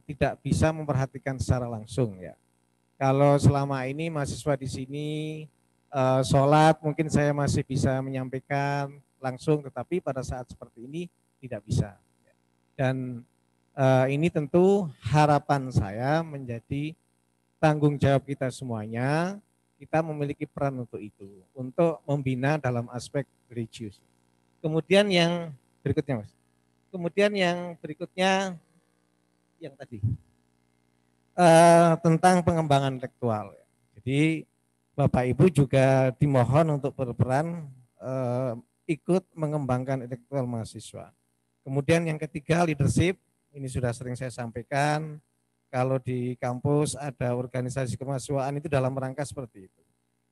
tidak bisa memperhatikan secara langsung ya. Kalau selama ini mahasiswa di sini sholat, mungkin saya masih bisa menyampaikan langsung, tetapi pada saat seperti ini tidak bisa. Dan ini tentu harapan saya menjadi tanggung jawab kita semuanya, kita memiliki peran untuk itu, untuk membina dalam aspek religius. Kemudian yang berikutnya Mas, kemudian yang berikutnya yang tadi tentang pengembangan intelektual. Jadi Bapak Ibu juga dimohon untuk berperan ikut mengembangkan intelektual mahasiswa. Kemudian yang ketiga leadership. Ini sudah sering saya sampaikan, kalau di kampus ada organisasi kemahasiswaan itu dalam rangka seperti itu.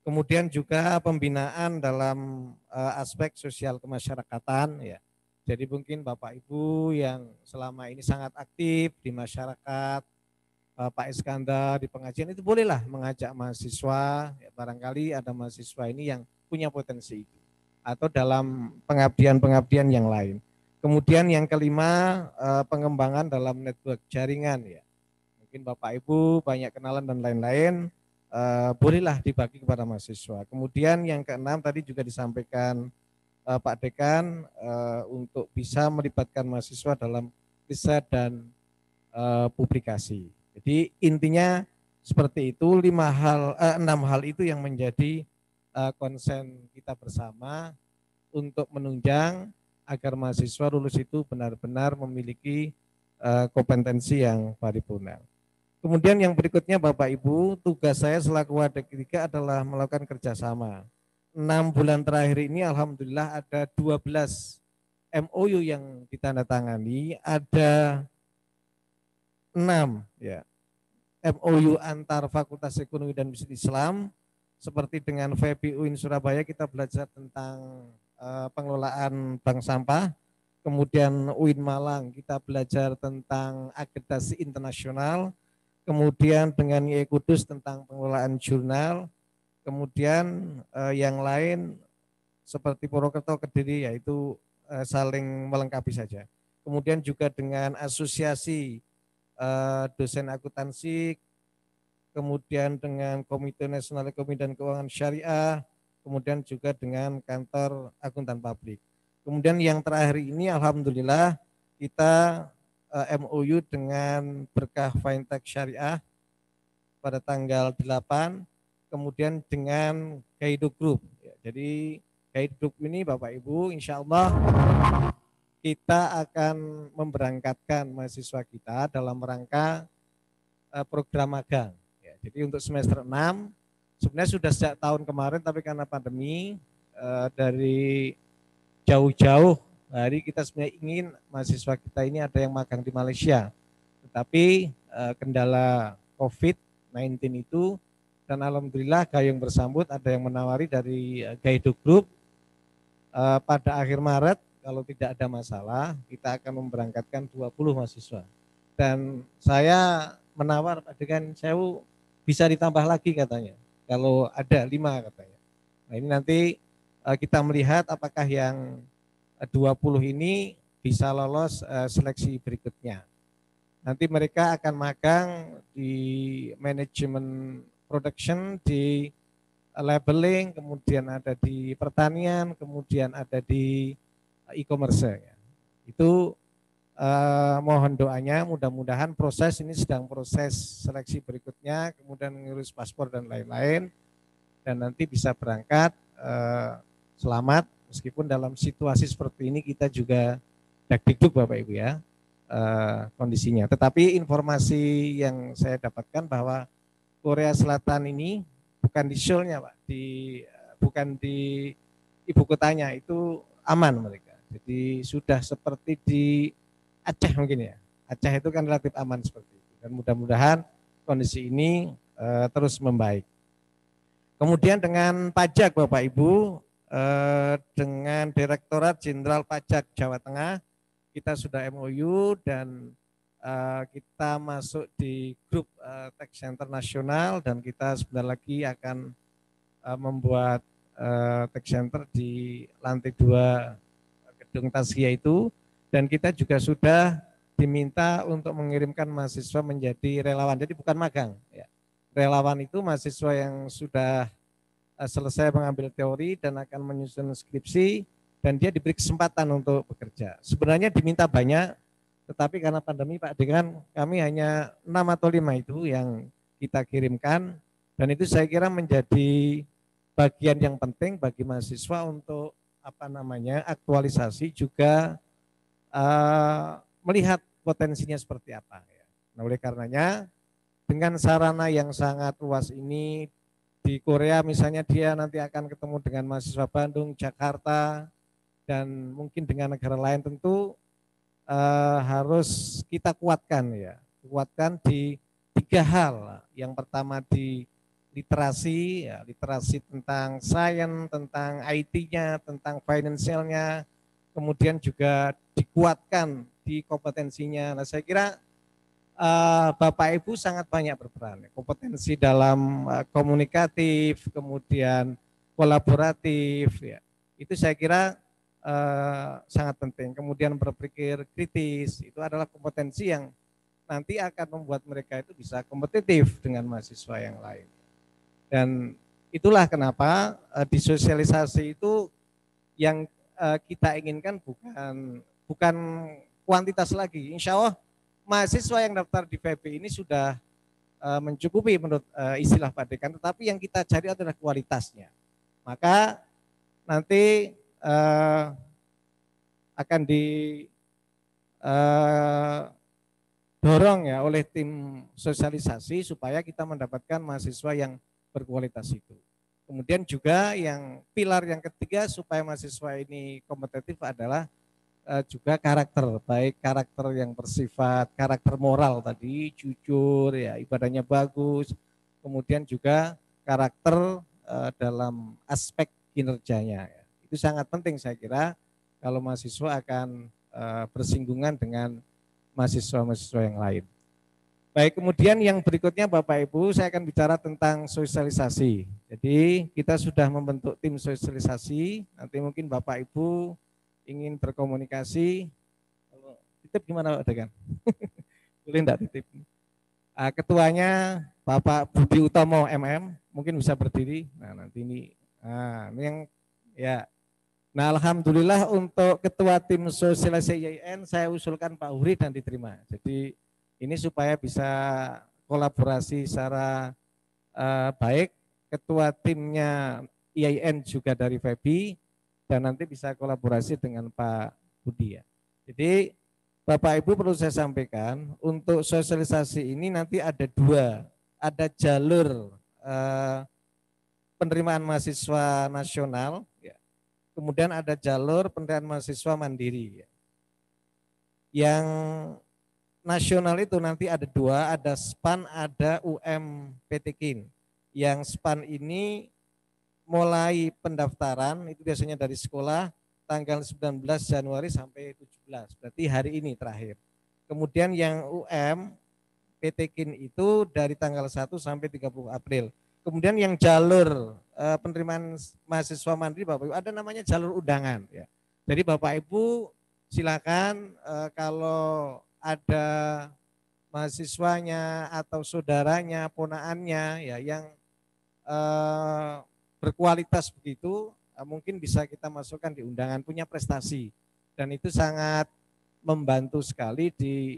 Kemudian juga pembinaan dalam aspek sosial kemasyarakatan ya. Jadi mungkin Bapak Ibu yang selama ini sangat aktif di masyarakat, Pak Iskandar di pengajian itu bolehlah mengajak mahasiswa, ya, barangkali ada mahasiswa ini yang punya potensi itu. Atau dalam pengabdian-pengabdian yang lain. Kemudian yang kelima pengembangan dalam network jaringan ya. Mungkin Bapak Ibu banyak kenalan dan lain-lain. bolehlah dibagi kepada mahasiswa. Kemudian yang keenam tadi juga disampaikan Pak Dekan untuk bisa melibatkan mahasiswa dalam riset dan publikasi. Jadi intinya seperti itu, 6 hal itu yang menjadi konsen kita bersama untuk menunjang agar mahasiswa lulus itu benar-benar memiliki kompetensi yang paripurna. Kemudian yang berikutnya Bapak Ibu, tugas saya selaku Wadah ketiga adalah melakukan kerjasama. 6 bulan terakhir ini alhamdulillah ada 12 MOU yang ditandatangani, ada 6 ya MOU antar Fakultas Ekonomi dan Bisnis Islam, seperti dengan FEBI UIN Surabaya kita belajar tentang pengelolaan bank sampah, kemudian UIN Malang kita belajar tentang akreditasi internasional, kemudian dengan IAI Kudus tentang pengelolaan jurnal, kemudian yang lain seperti Purwokerto, Kediri yaitu saling melengkapi saja. Kemudian juga dengan asosiasi dosen akuntansi, kemudian dengan Komite Nasional Ekonomi dan Keuangan Syariah, kemudian juga dengan kantor akuntan publik. Kemudian yang terakhir ini alhamdulillah kita MOU dengan Berkah Fintech Syariah pada tanggal 8, kemudian dengan Kaido Group. Jadi Kaido Group ini Bapak Ibu insya Allah kita akan memberangkatkan mahasiswa kita dalam rangka program magang. Jadi untuk semester 6 sebenarnya sudah sejak tahun kemarin, tapi karena pandemi dari jauh-jauh hari kita sebenarnya ingin mahasiswa kita ini ada yang magang di Malaysia, tetapi kendala COVID-19 itu, dan alhamdulillah Gayung bersambut ada yang menawari dari Kaido Group pada akhir Maret, kalau tidak ada masalah kita akan memberangkatkan 20 mahasiswa, dan saya menawar dengan Sewu bisa ditambah lagi katanya, kalau ada 5 katanya. Nah ini nanti kita melihat apakah yang 20 ini bisa lolos seleksi berikutnya. Nanti mereka akan magang di manajemen production, di labeling, kemudian ada di pertanian, kemudian ada di e-commerce. Itu mohon doanya, mudah-mudahan proses ini sedang proses seleksi berikutnya, kemudian mengurus paspor dan lain-lain, dan nanti bisa berangkat selamat. Meskipun dalam situasi seperti ini kita juga deg-deg Bapak Ibu ya kondisinya. Tetapi informasi yang saya dapatkan bahwa Korea Selatan ini bukan di Seoul-nya Pak, bukan di ibu kotanya, itu aman mereka. Jadi sudah seperti di Aceh mungkin ya. Aceh itu kan relatif aman seperti itu. Dan mudah-mudahan kondisi ini terus membaik. Kemudian dengan pajak Bapak Ibu, dengan Direktorat Jenderal Pajak Jawa Tengah kita sudah MOU dan kita masuk di grup tax center nasional, dan kita sebentar lagi akan membuat tax center di lantai 2 gedung Taskia itu, dan kita juga sudah diminta untuk mengirimkan mahasiswa menjadi relawan, jadi bukan magang ya. Relawan itu mahasiswa yang sudah selesai mengambil teori dan akan menyusun skripsi, dan dia diberi kesempatan untuk bekerja. Sebenarnya diminta banyak, tetapi karena pandemi Pak Dekan, kami hanya 6 atau 5 itu yang kita kirimkan, dan itu saya kira menjadi bagian yang penting bagi mahasiswa untuk aktualisasi juga melihat potensinya seperti apa. Nah, oleh karenanya dengan sarana yang sangat luas ini, di Korea misalnya dia nanti akan ketemu dengan mahasiswa Bandung, Jakarta, dan mungkin dengan negara lain, tentu harus kita kuatkan ya. Kuatkan di 3 hal. Yang pertama di literasi, ya, literasi tentang sains, tentang IT-nya, tentang finansialnya, kemudian juga dikuatkan di kompetensinya. Nah, saya kira Bapak Ibu sangat banyak berperan, kompetensi dalam komunikatif, kemudian kolaboratif, ya. Itu saya kira sangat penting. Kemudian berpikir kritis, itu adalah kompetensi yang nanti akan membuat mereka itu bisa kompetitif dengan mahasiswa yang lain. Dan itulah kenapa di sosialisasi itu yang kita inginkan bukan kuantitas lagi. Insya Allah mahasiswa yang daftar di FEB ini sudah mencukupi menurut istilah Pak Dekan, tetapi yang kita cari adalah kualitasnya. Maka nanti akan didorong ya oleh tim sosialisasi supaya kita mendapatkan mahasiswa yang berkualitas itu. Kemudian juga yang pilar yang ketiga supaya mahasiswa ini kompetitif adalah juga karakter, baik karakter yang bersifat karakter moral tadi, jujur, ya ibadahnya bagus, kemudian juga karakter dalam aspek kinerjanya. Ya. Itu sangat penting saya kira kalau mahasiswa akan bersinggungan dengan mahasiswa-mahasiswa yang lain. Baik, kemudian yang berikutnya Bapak Ibu, saya akan bicara tentang sosialisasi. Jadi kita sudah membentuk tim sosialisasi, nanti mungkin Bapak Ibu ingin berkomunikasi, titip gimana Pak Dekan? Boleh enggak titip? Ketuanya Bapak Budi Utomo MM, mungkin bisa berdiri. Nah nanti ini yang ya. Nah alhamdulillah untuk ketua tim sosialisasi IAIN saya usulkan Pak Huri dan diterima. Jadi ini supaya bisa kolaborasi secara baik, ketua timnya IAIN juga dari FEBI, dan nanti bisa kolaborasi dengan Pak Budi ya. Jadi Bapak Ibu perlu saya sampaikan, untuk sosialisasi ini nanti ada dua, ada jalur penerimaan mahasiswa nasional, ya. Kemudian ada jalur penerimaan mahasiswa mandiri. Ya. Yang nasional itu nanti ada dua, ada SPAN, ada UMPTKIN. Yang SPAN ini mulai pendaftaran itu biasanya dari sekolah tanggal 19 Januari sampai 17, berarti hari ini terakhir. Kemudian yang UMPTKIN itu dari tanggal 1 sampai 30 April. Kemudian yang jalur penerimaan mahasiswa mandiri Bapak Ibu ada namanya jalur undangan ya. Jadi Bapak Ibu silakan kalau ada mahasiswanya atau saudaranya, ponaannya ya yang berkualitas begitu mungkin bisa kita masukkan di undangan, punya prestasi, dan itu sangat membantu sekali di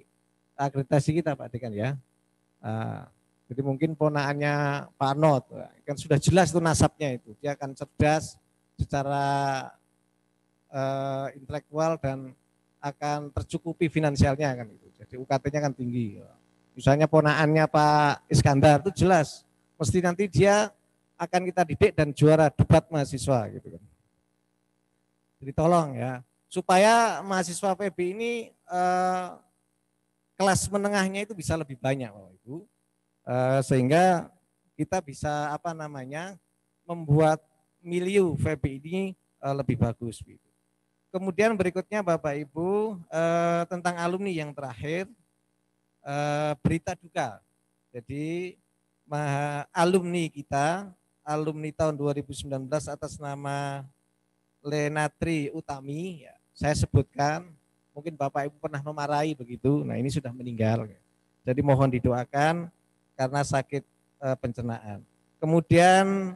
akreditasi kita Pak Dekan ya. Jadi mungkin ponaannya Pak Not, kan sudah jelas itu nasabnya itu, dia akan cerdas secara intelektual dan akan tercukupi finansialnya kan itu. Jadi UKT-nya kan tinggi. Misalnya ponaannya Pak Iskandar itu jelas, mesti nanti dia akan kita didik dan juara debat mahasiswa gitu kan. Jadi tolong ya, supaya mahasiswa FEB ini kelas menengahnya itu bisa lebih banyak Bapak Ibu. Sehingga kita bisa membuat milieu FEB ini lebih bagus gitu. Kemudian berikutnya Bapak Ibu tentang alumni yang terakhir, berita duka. Jadi alumni kita, alumni tahun 2019 atas nama Lenatri Utami, ya, saya sebutkan, mungkin Bapak Ibu pernah memarahi begitu, nah ini sudah meninggal. Jadi mohon didoakan karena sakit pencernaan. Kemudian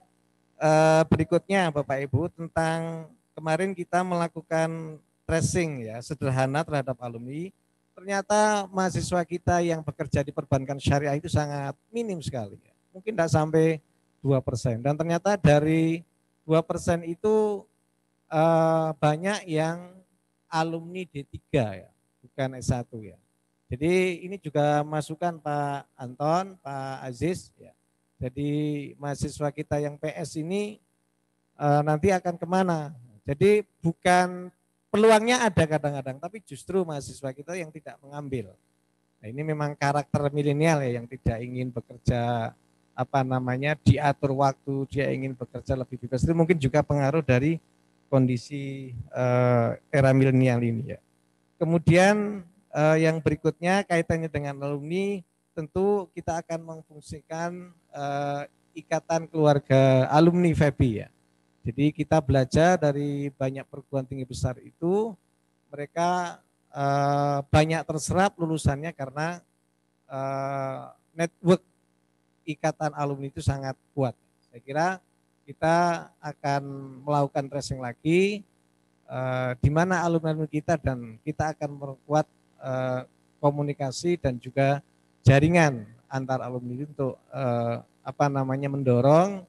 berikutnya Bapak Ibu tentang kemarin kita melakukan tracing ya sederhana terhadap alumni. Ternyata mahasiswa kita yang bekerja di perbankan syariah itu sangat minim sekali. Mungkin tidak sampai 2%. Dan ternyata dari 2% itu banyak yang alumni D3 ya, bukan S1 ya. Jadi ini juga masukan Pak Anton, Pak Aziz ya. Jadi mahasiswa kita yang PS ini nanti akan kemana? Jadi bukan peluangnya ada kadang-kadang, tapi justru mahasiswa kita yang tidak mengambil. Nah, ini memang karakter milenial ya yang tidak ingin bekerja diatur waktu, dia ingin bekerja lebih bebas. Itu mungkin juga pengaruh dari kondisi era milenial ini ya. Kemudian yang berikutnya kaitannya dengan alumni, tentu kita akan memfungsikan ikatan keluarga alumni FEBI ya. Jadi kita belajar dari banyak perguruan tinggi besar itu, mereka banyak terserap lulusannya karena network ikatan alumni itu sangat kuat. Saya kira kita akan melakukan tracing lagi di mana alumni kita, dan kita akan memperkuat komunikasi dan juga jaringan antar alumni untuk mendorong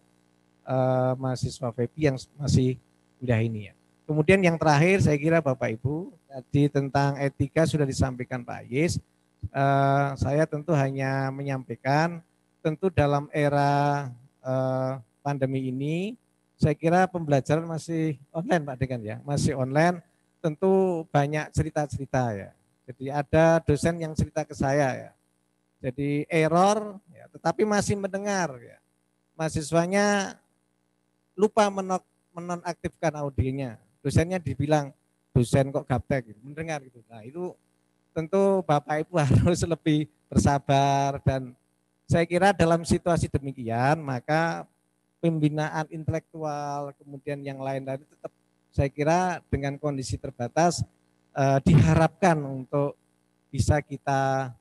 mahasiswa FEBI yang masih kuliah ini ya. Kemudian yang terakhir saya kira Bapak Ibu, tadi tentang etika sudah disampaikan Pak Yis. Saya tentu hanya menyampaikan, tentu dalam era pandemi ini saya kira pembelajaran masih online Pak Dekan ya, masih online, tentu banyak cerita-cerita ya. Jadi ada dosen yang cerita ke saya ya, jadi error ya, tetapi masih mendengar ya. Mahasiswanya lupa menonaktifkan audionya, dosennya dibilang dosen kok gaptek gitu, mendengar gitu. Nah itu tentu Bapak Ibu harus lebih bersabar, dan saya kira dalam situasi demikian maka pembinaan intelektual kemudian yang lain-lain tetap saya kira dengan kondisi terbatas diharapkan untuk bisa kita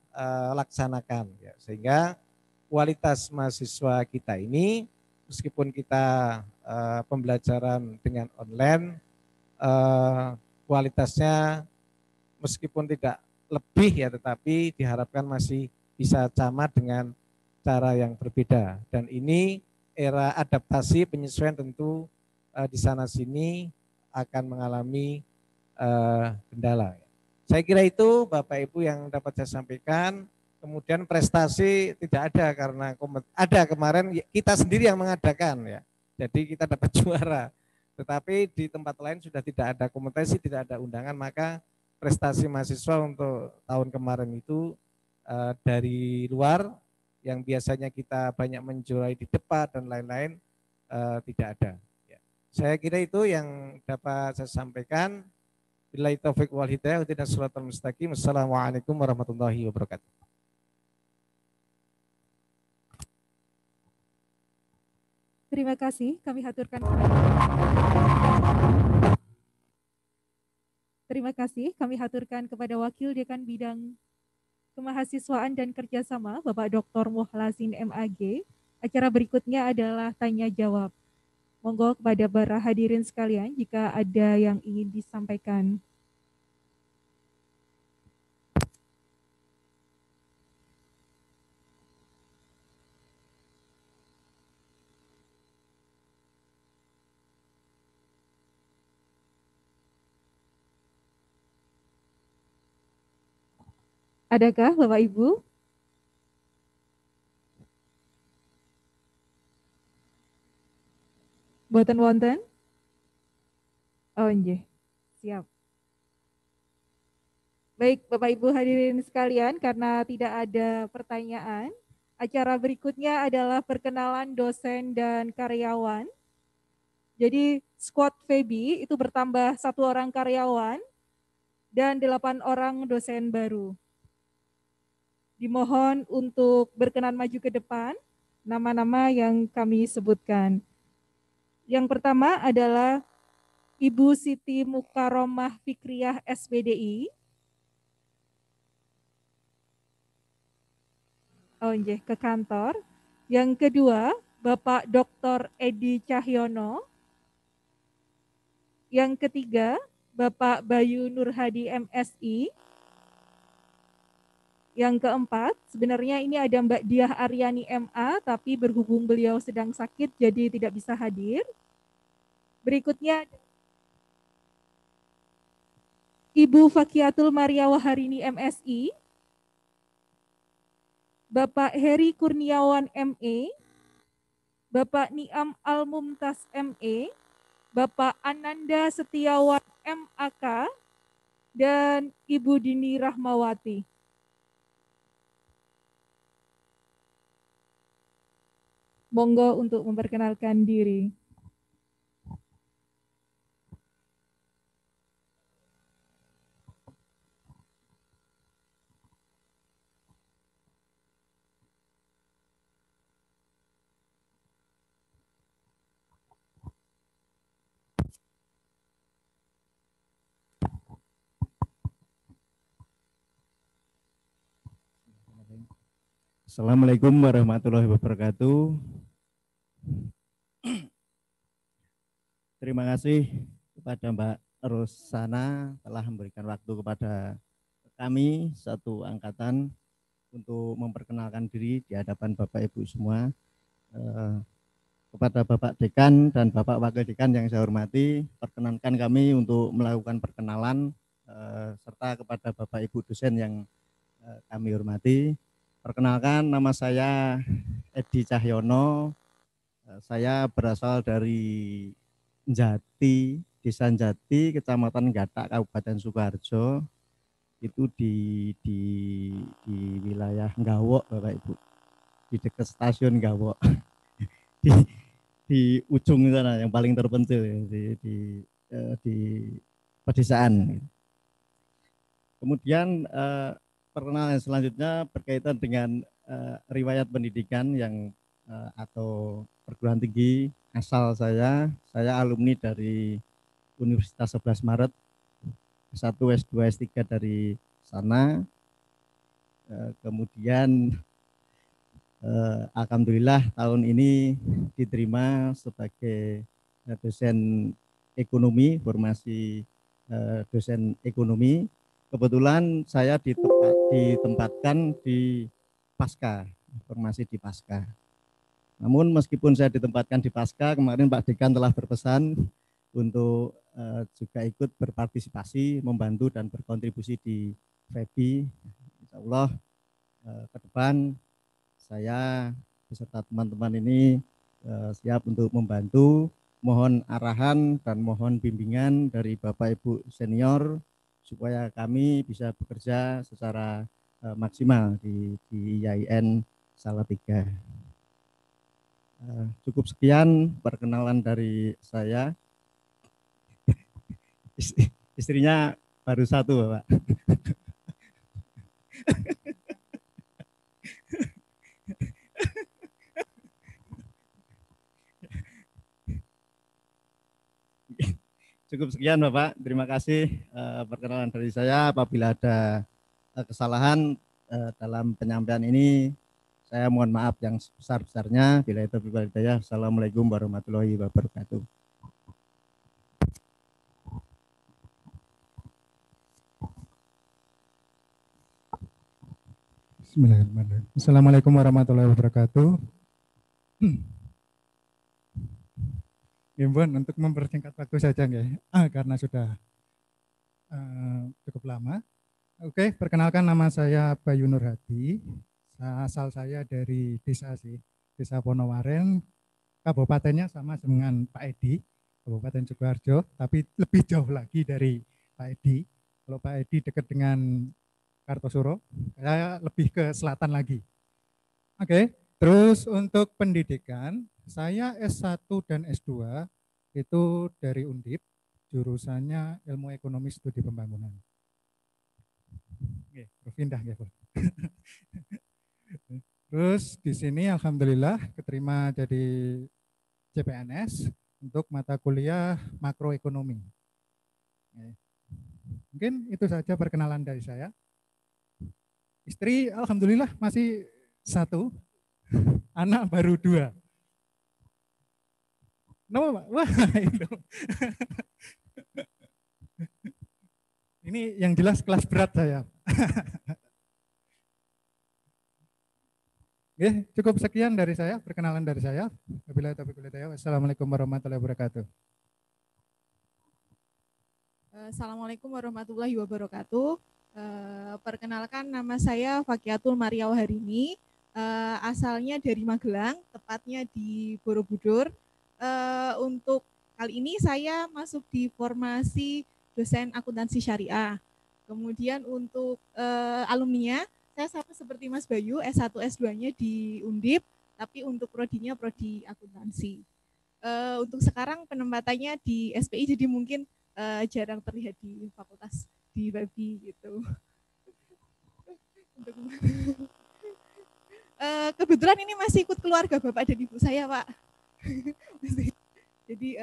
laksanakan ya, sehingga kualitas mahasiswa kita ini meskipun kita pembelajaran dengan online kualitasnya meskipun tidak lebih ya, tetapi diharapkan masih bisa sama dengan cara yang berbeda, dan ini era adaptasi penyesuaian tentu di sana sini akan mengalami kendala. Saya kira itu Bapak Ibu yang dapat saya sampaikan. Kemudian prestasi tidak ada karena ada kemarin kita sendiri yang mengadakan ya. Jadi kita dapat juara. Tetapi di tempat lain sudah tidak ada kompetisi, tidak ada undangan, maka prestasi mahasiswa untuk tahun kemarin itu dari luar yang biasanya kita banyak menjuarai di depan dan lain-lain tidak ada. Ya. Saya kira itu yang dapat saya sampaikan. Billahi taufiq wal hidayah, ihdinas siratal mustaqim. Assalamualaikum warahmatullahi wabarakatuh. Terima kasih, kami haturkan. Terima kasih, kami haturkan kepada Wakil Dekan Bidang Kemahasiswaan dan Kerjasama, Bapak Dr. Muhlasin MAG. Acara berikutnya adalah tanya jawab. Monggo kepada para hadirin sekalian jika ada yang ingin disampaikan. Adakah Bapak Ibu? Boten wonten? Oh nggih, siap. Baik Bapak Ibu hadirin sekalian, karena tidak ada pertanyaan, acara berikutnya adalah perkenalan dosen dan karyawan. Jadi squad FEBI itu bertambah 1 orang karyawan dan 8 orang dosen baru. Dimohon untuk berkenan maju ke depan nama-nama yang kami sebutkan. Yang pertama adalah Ibu Siti Mukaromah Fikriyah SPDI. Oh nggih, ke kantor. Yang kedua, Bapak Dr. Edi Cahyono. Yang ketiga, Bapak Bayu Nurhadi MSI. Yang keempat, sebenarnya ini ada Mbak Diah Aryani MA, tapi berhubung beliau sedang sakit jadi tidak bisa hadir. Berikutnya Ibu Fakiatul Maria Waharini MSI, Bapak Heri Kurniawan ME, Bapak Niam Al-Mumtaz ME, Bapak Ananda Setiawan MAK, dan Ibu Dini Rahmawati. Monggo untuk memperkenalkan diri. Assalamualaikum warahmatullahi wabarakatuh. Terima kasih kepada Mbak Rosana telah memberikan waktu kepada kami satu angkatan untuk memperkenalkan diri di hadapan Bapak Ibu semua. Kepada Bapak Dekan dan Bapak Wakil Dekan yang saya hormati, perkenankan kami untuk melakukan perkenalan serta kepada Bapak Ibu dosen yang kami hormati. Perkenalkan, nama saya Edi Cahyono. Saya berasal dari Jati, Desa Jati, Kecamatan Gatak, Kabupaten Sukoharjo. Itu di wilayah Gawok, Bapak Ibu, di dekat stasiun Gawok, di ujung sana yang paling terpencil di pedesaan. Kemudian perkenalan selanjutnya berkaitan dengan riwayat pendidikan yang atau perguruan tinggi asal saya alumni dari Universitas 11 Maret, S1, S2, S3 dari sana. Kemudian alhamdulillah tahun ini diterima sebagai dosen ekonomi, formasi dosen ekonomi. Kebetulan saya ditempatkan di Pasca, formasi di Pasca. Namun meskipun saya ditempatkan di Pasca, kemarin Pak Dekan telah berpesan untuk juga ikut berpartisipasi, membantu dan berkontribusi di FEBI. Insya Allah ke depan saya beserta teman-teman ini siap untuk membantu. Mohon arahan dan mohon bimbingan dari Bapak Ibu senior supaya kami bisa bekerja secara maksimal di IAIN Salatiga. Cukup sekian perkenalan dari saya. Istrinya baru satu, Bapak. Cukup sekian, Bapak. Terima kasih perkenalan dari saya. Apabila ada kesalahan dalam penyampaian ini, saya mohon maaf yang sebesar-besarnya. Bila itu berhidayah. Assalamualaikum warahmatullahi wabarakatuh. Bismillahirrahmanirrahim. Assalamualaikum warahmatullahi wabarakatuh. Imbon, untuk mempersingkat waktu saja karena sudah cukup lama. Oke, perkenalkan nama saya Bayu Nur Hadi. Asal saya dari Desa Ponowaren. Kabupatennya sama dengan Pak Edi, Kabupaten Sukoharjo, tapi lebih jauh lagi dari Pak Edi. Kalau Pak Edi dekat dengan Kartosuro, saya lebih ke selatan lagi. Oke, terus untuk pendidikan, saya S1 dan S2 itu dari Undip, jurusannya Ilmu Ekonomi Studi Pembangunan. Oke, pindah ya, Bu. Terus di sini alhamdulillah keterima jadi CPNS untuk mata kuliah makroekonomi. Mungkin itu saja perkenalan dari saya. Istri alhamdulillah masih 1, anak baru 2. Wah, itu. Ini yang jelas kelas berat saya. Oke, cukup sekian dari saya, perkenalan dari saya. Wabillahi taufiq wal hidayah. Wassalamualaikum warahmatullahi wabarakatuh. Assalamualaikum warahmatullahi wabarakatuh. Perkenalkan, nama saya Fakiatul Maria Waharini. Asalnya dari Magelang, tepatnya di Borobudur. Untuk kali ini saya masuk di formasi dosen akuntansi syariah. Kemudian untuk alumninya, saya sama seperti Mas Bayu, S1, S2-nya di Undip, tapi untuk prodinya prodi akuntansi. Untuk sekarang penempatannya di SPI, jadi mungkin jarang terlihat di fakultas di FEBI gitu. Kebetulan ini masih ikut keluarga Bapak dan Ibu saya, Pak. Jadi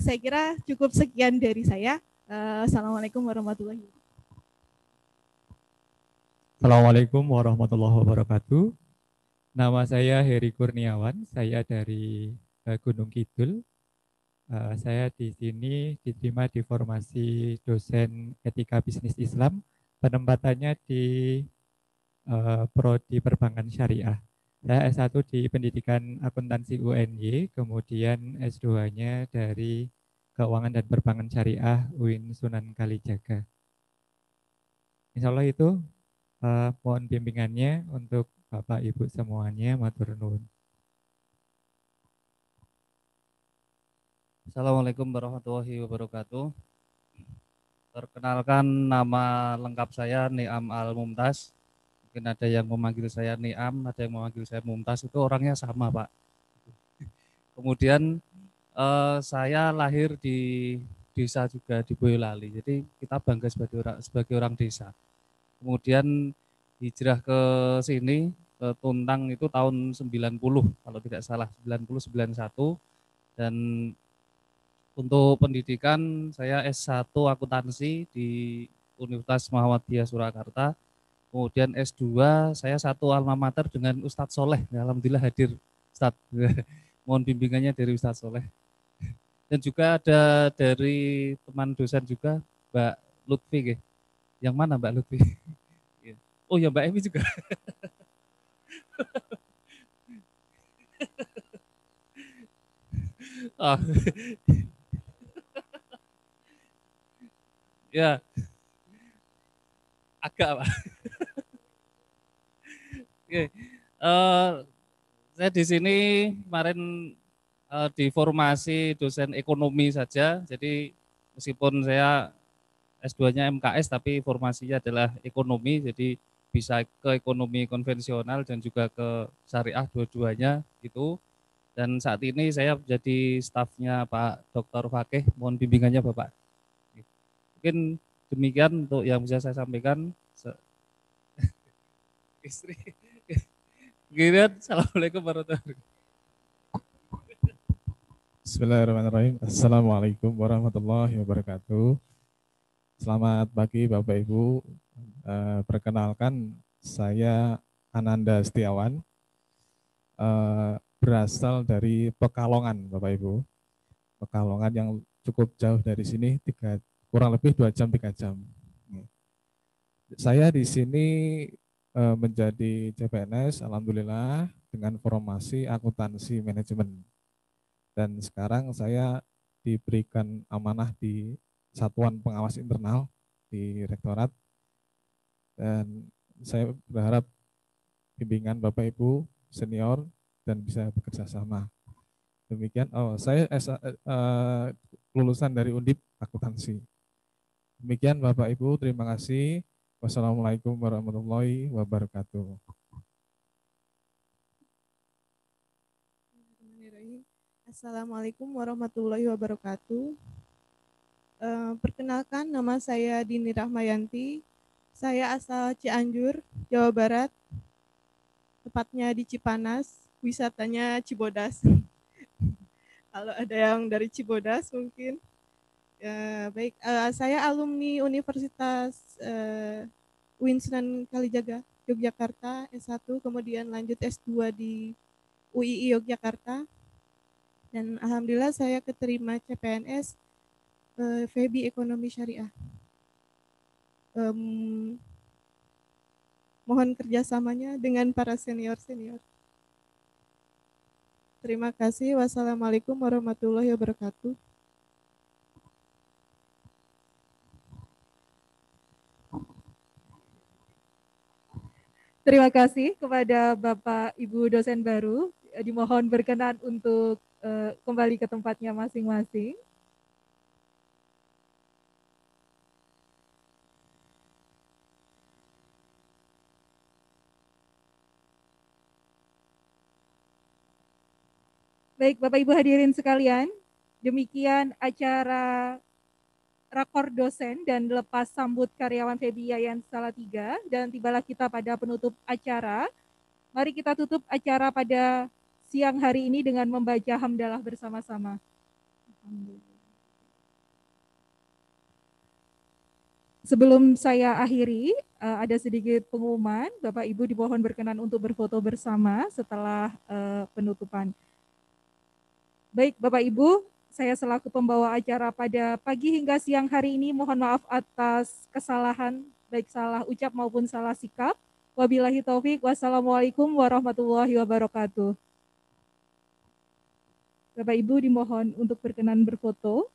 saya kira cukup sekian dari saya. Assalamualaikum warahmatullahi wabarakatuh. Assalamualaikum warahmatullahi wabarakatuh. Nama saya Heri Kurniawan, saya dari Gunung Kidul. Saya di sini diterima di formasi dosen etika bisnis Islam, penempatannya di Prodi Perbankan Syariah. Saya S1 di Pendidikan Akuntansi UNY, kemudian S2-nya dari Keuangan dan Perbankan Syariah UIN Sunan Kalijaga. Insya Allah itu mohon bimbingannya untuk Bapak Ibu semuanya, matur nuwun. Assalamualaikum warahmatullahi wabarakatuh. Perkenalkan, nama lengkap saya Niam Al-Mumtaz. Mungkin ada yang memanggil saya Niam, ada yang memanggil saya Mumtaz, itu orangnya sama, Pak. Kemudian saya lahir di desa juga di Boyolali, jadi kita bangga sebagai orang desa. Kemudian hijrah ke sini, ke Tuntang itu tahun 90, kalau tidak salah, 90-91. Dan untuk pendidikan saya S1 akuntansi di Universitas Muhammadiyah Surakarta. Kemudian S2 saya satu alma mater dengan Ustadz Soleh. Alhamdulillah hadir Ustadz. Mohon bimbingannya dari Ustadz Soleh. Dan juga ada dari teman dosen juga Mbak Lutfi. Yang mana Mbak Lutfi? Oh ya Mbak Emi juga. Oh. Ya, agak Pak. Oke, saya di sini kemarin di formasi dosen ekonomi saja, jadi meskipun saya S2-nya MKS tapi formasinya adalah ekonomi, jadi bisa ke ekonomi konvensional dan juga ke syariah dua-duanya gitu. Dan saat ini saya menjadi stafnya Pak Dr. Fakih, mohon bimbingannya Bapak. Mungkin demikian untuk yang bisa saya sampaikan. Istri. Kemudian, assalamualaikum warahmatullahi wabarakatuh. Bismillahirrahmanirrahim. Assalamualaikum warahmatullahi wabarakatuh. Selamat pagi Bapak Ibu. Perkenalkan saya Ananda Setiawan, berasal dari Pekalongan Bapak Ibu. Pekalongan yang cukup jauh dari sini, kurang lebih 2 jam 3 jam. Saya di sini menjadi CPNS, alhamdulillah dengan formasi akuntansi manajemen. Dan sekarang saya diberikan amanah di Satuan Pengawas Internal di Rektorat. Dan saya berharap bimbingan Bapak Ibu senior dan bisa bekerja sama. Demikian. Saya lulusan dari Undip Akuntansi. Demikian Bapak Ibu, terima kasih. Wassalamualaikum warahmatullahi wabarakatuh. Assalamualaikum warahmatullahi wabarakatuh. Perkenalkan, nama saya Dini Rahmayanti. Saya asal Cianjur, Jawa Barat. Tepatnya di Cipanas, wisatanya Cibodas. Kalau ada yang dari Cibodas mungkin. Baik, saya alumni Universitas UIN Sunan Kalijaga, Yogyakarta, S1, kemudian lanjut S2 di UII Yogyakarta. Dan alhamdulillah saya keterima CPNS FEBI Ekonomi Syariah. Mohon kerjasamanya dengan para senior-senior. Terima kasih. Wassalamualaikum warahmatullahi wabarakatuh. Terima kasih kepada Bapak Ibu dosen baru. Dimohon berkenan untuk kembali ke tempatnya masing-masing. Baik, Bapak Ibu hadirin sekalian, demikian acara rakor dosen dan lepas sambut karyawan FEBI Yayan Salatiga, dan tibalah kita pada penutup acara. Mari kita tutup acara pada siang hari ini dengan membaca hamdalah bersama-sama. Sebelum saya akhiri, ada sedikit pengumuman. Bapak Ibu dimohon berkenan untuk berfoto bersama setelah penutupan. Baik, Bapak Ibu, saya selaku pembawa acara pada pagi hingga siang hari ini mohon maaf atas kesalahan, baik salah ucap maupun salah sikap. Wabillahi taufik, wassalamualaikum warahmatullahi wabarakatuh. Bapak Ibu dimohon untuk berkenan berfoto.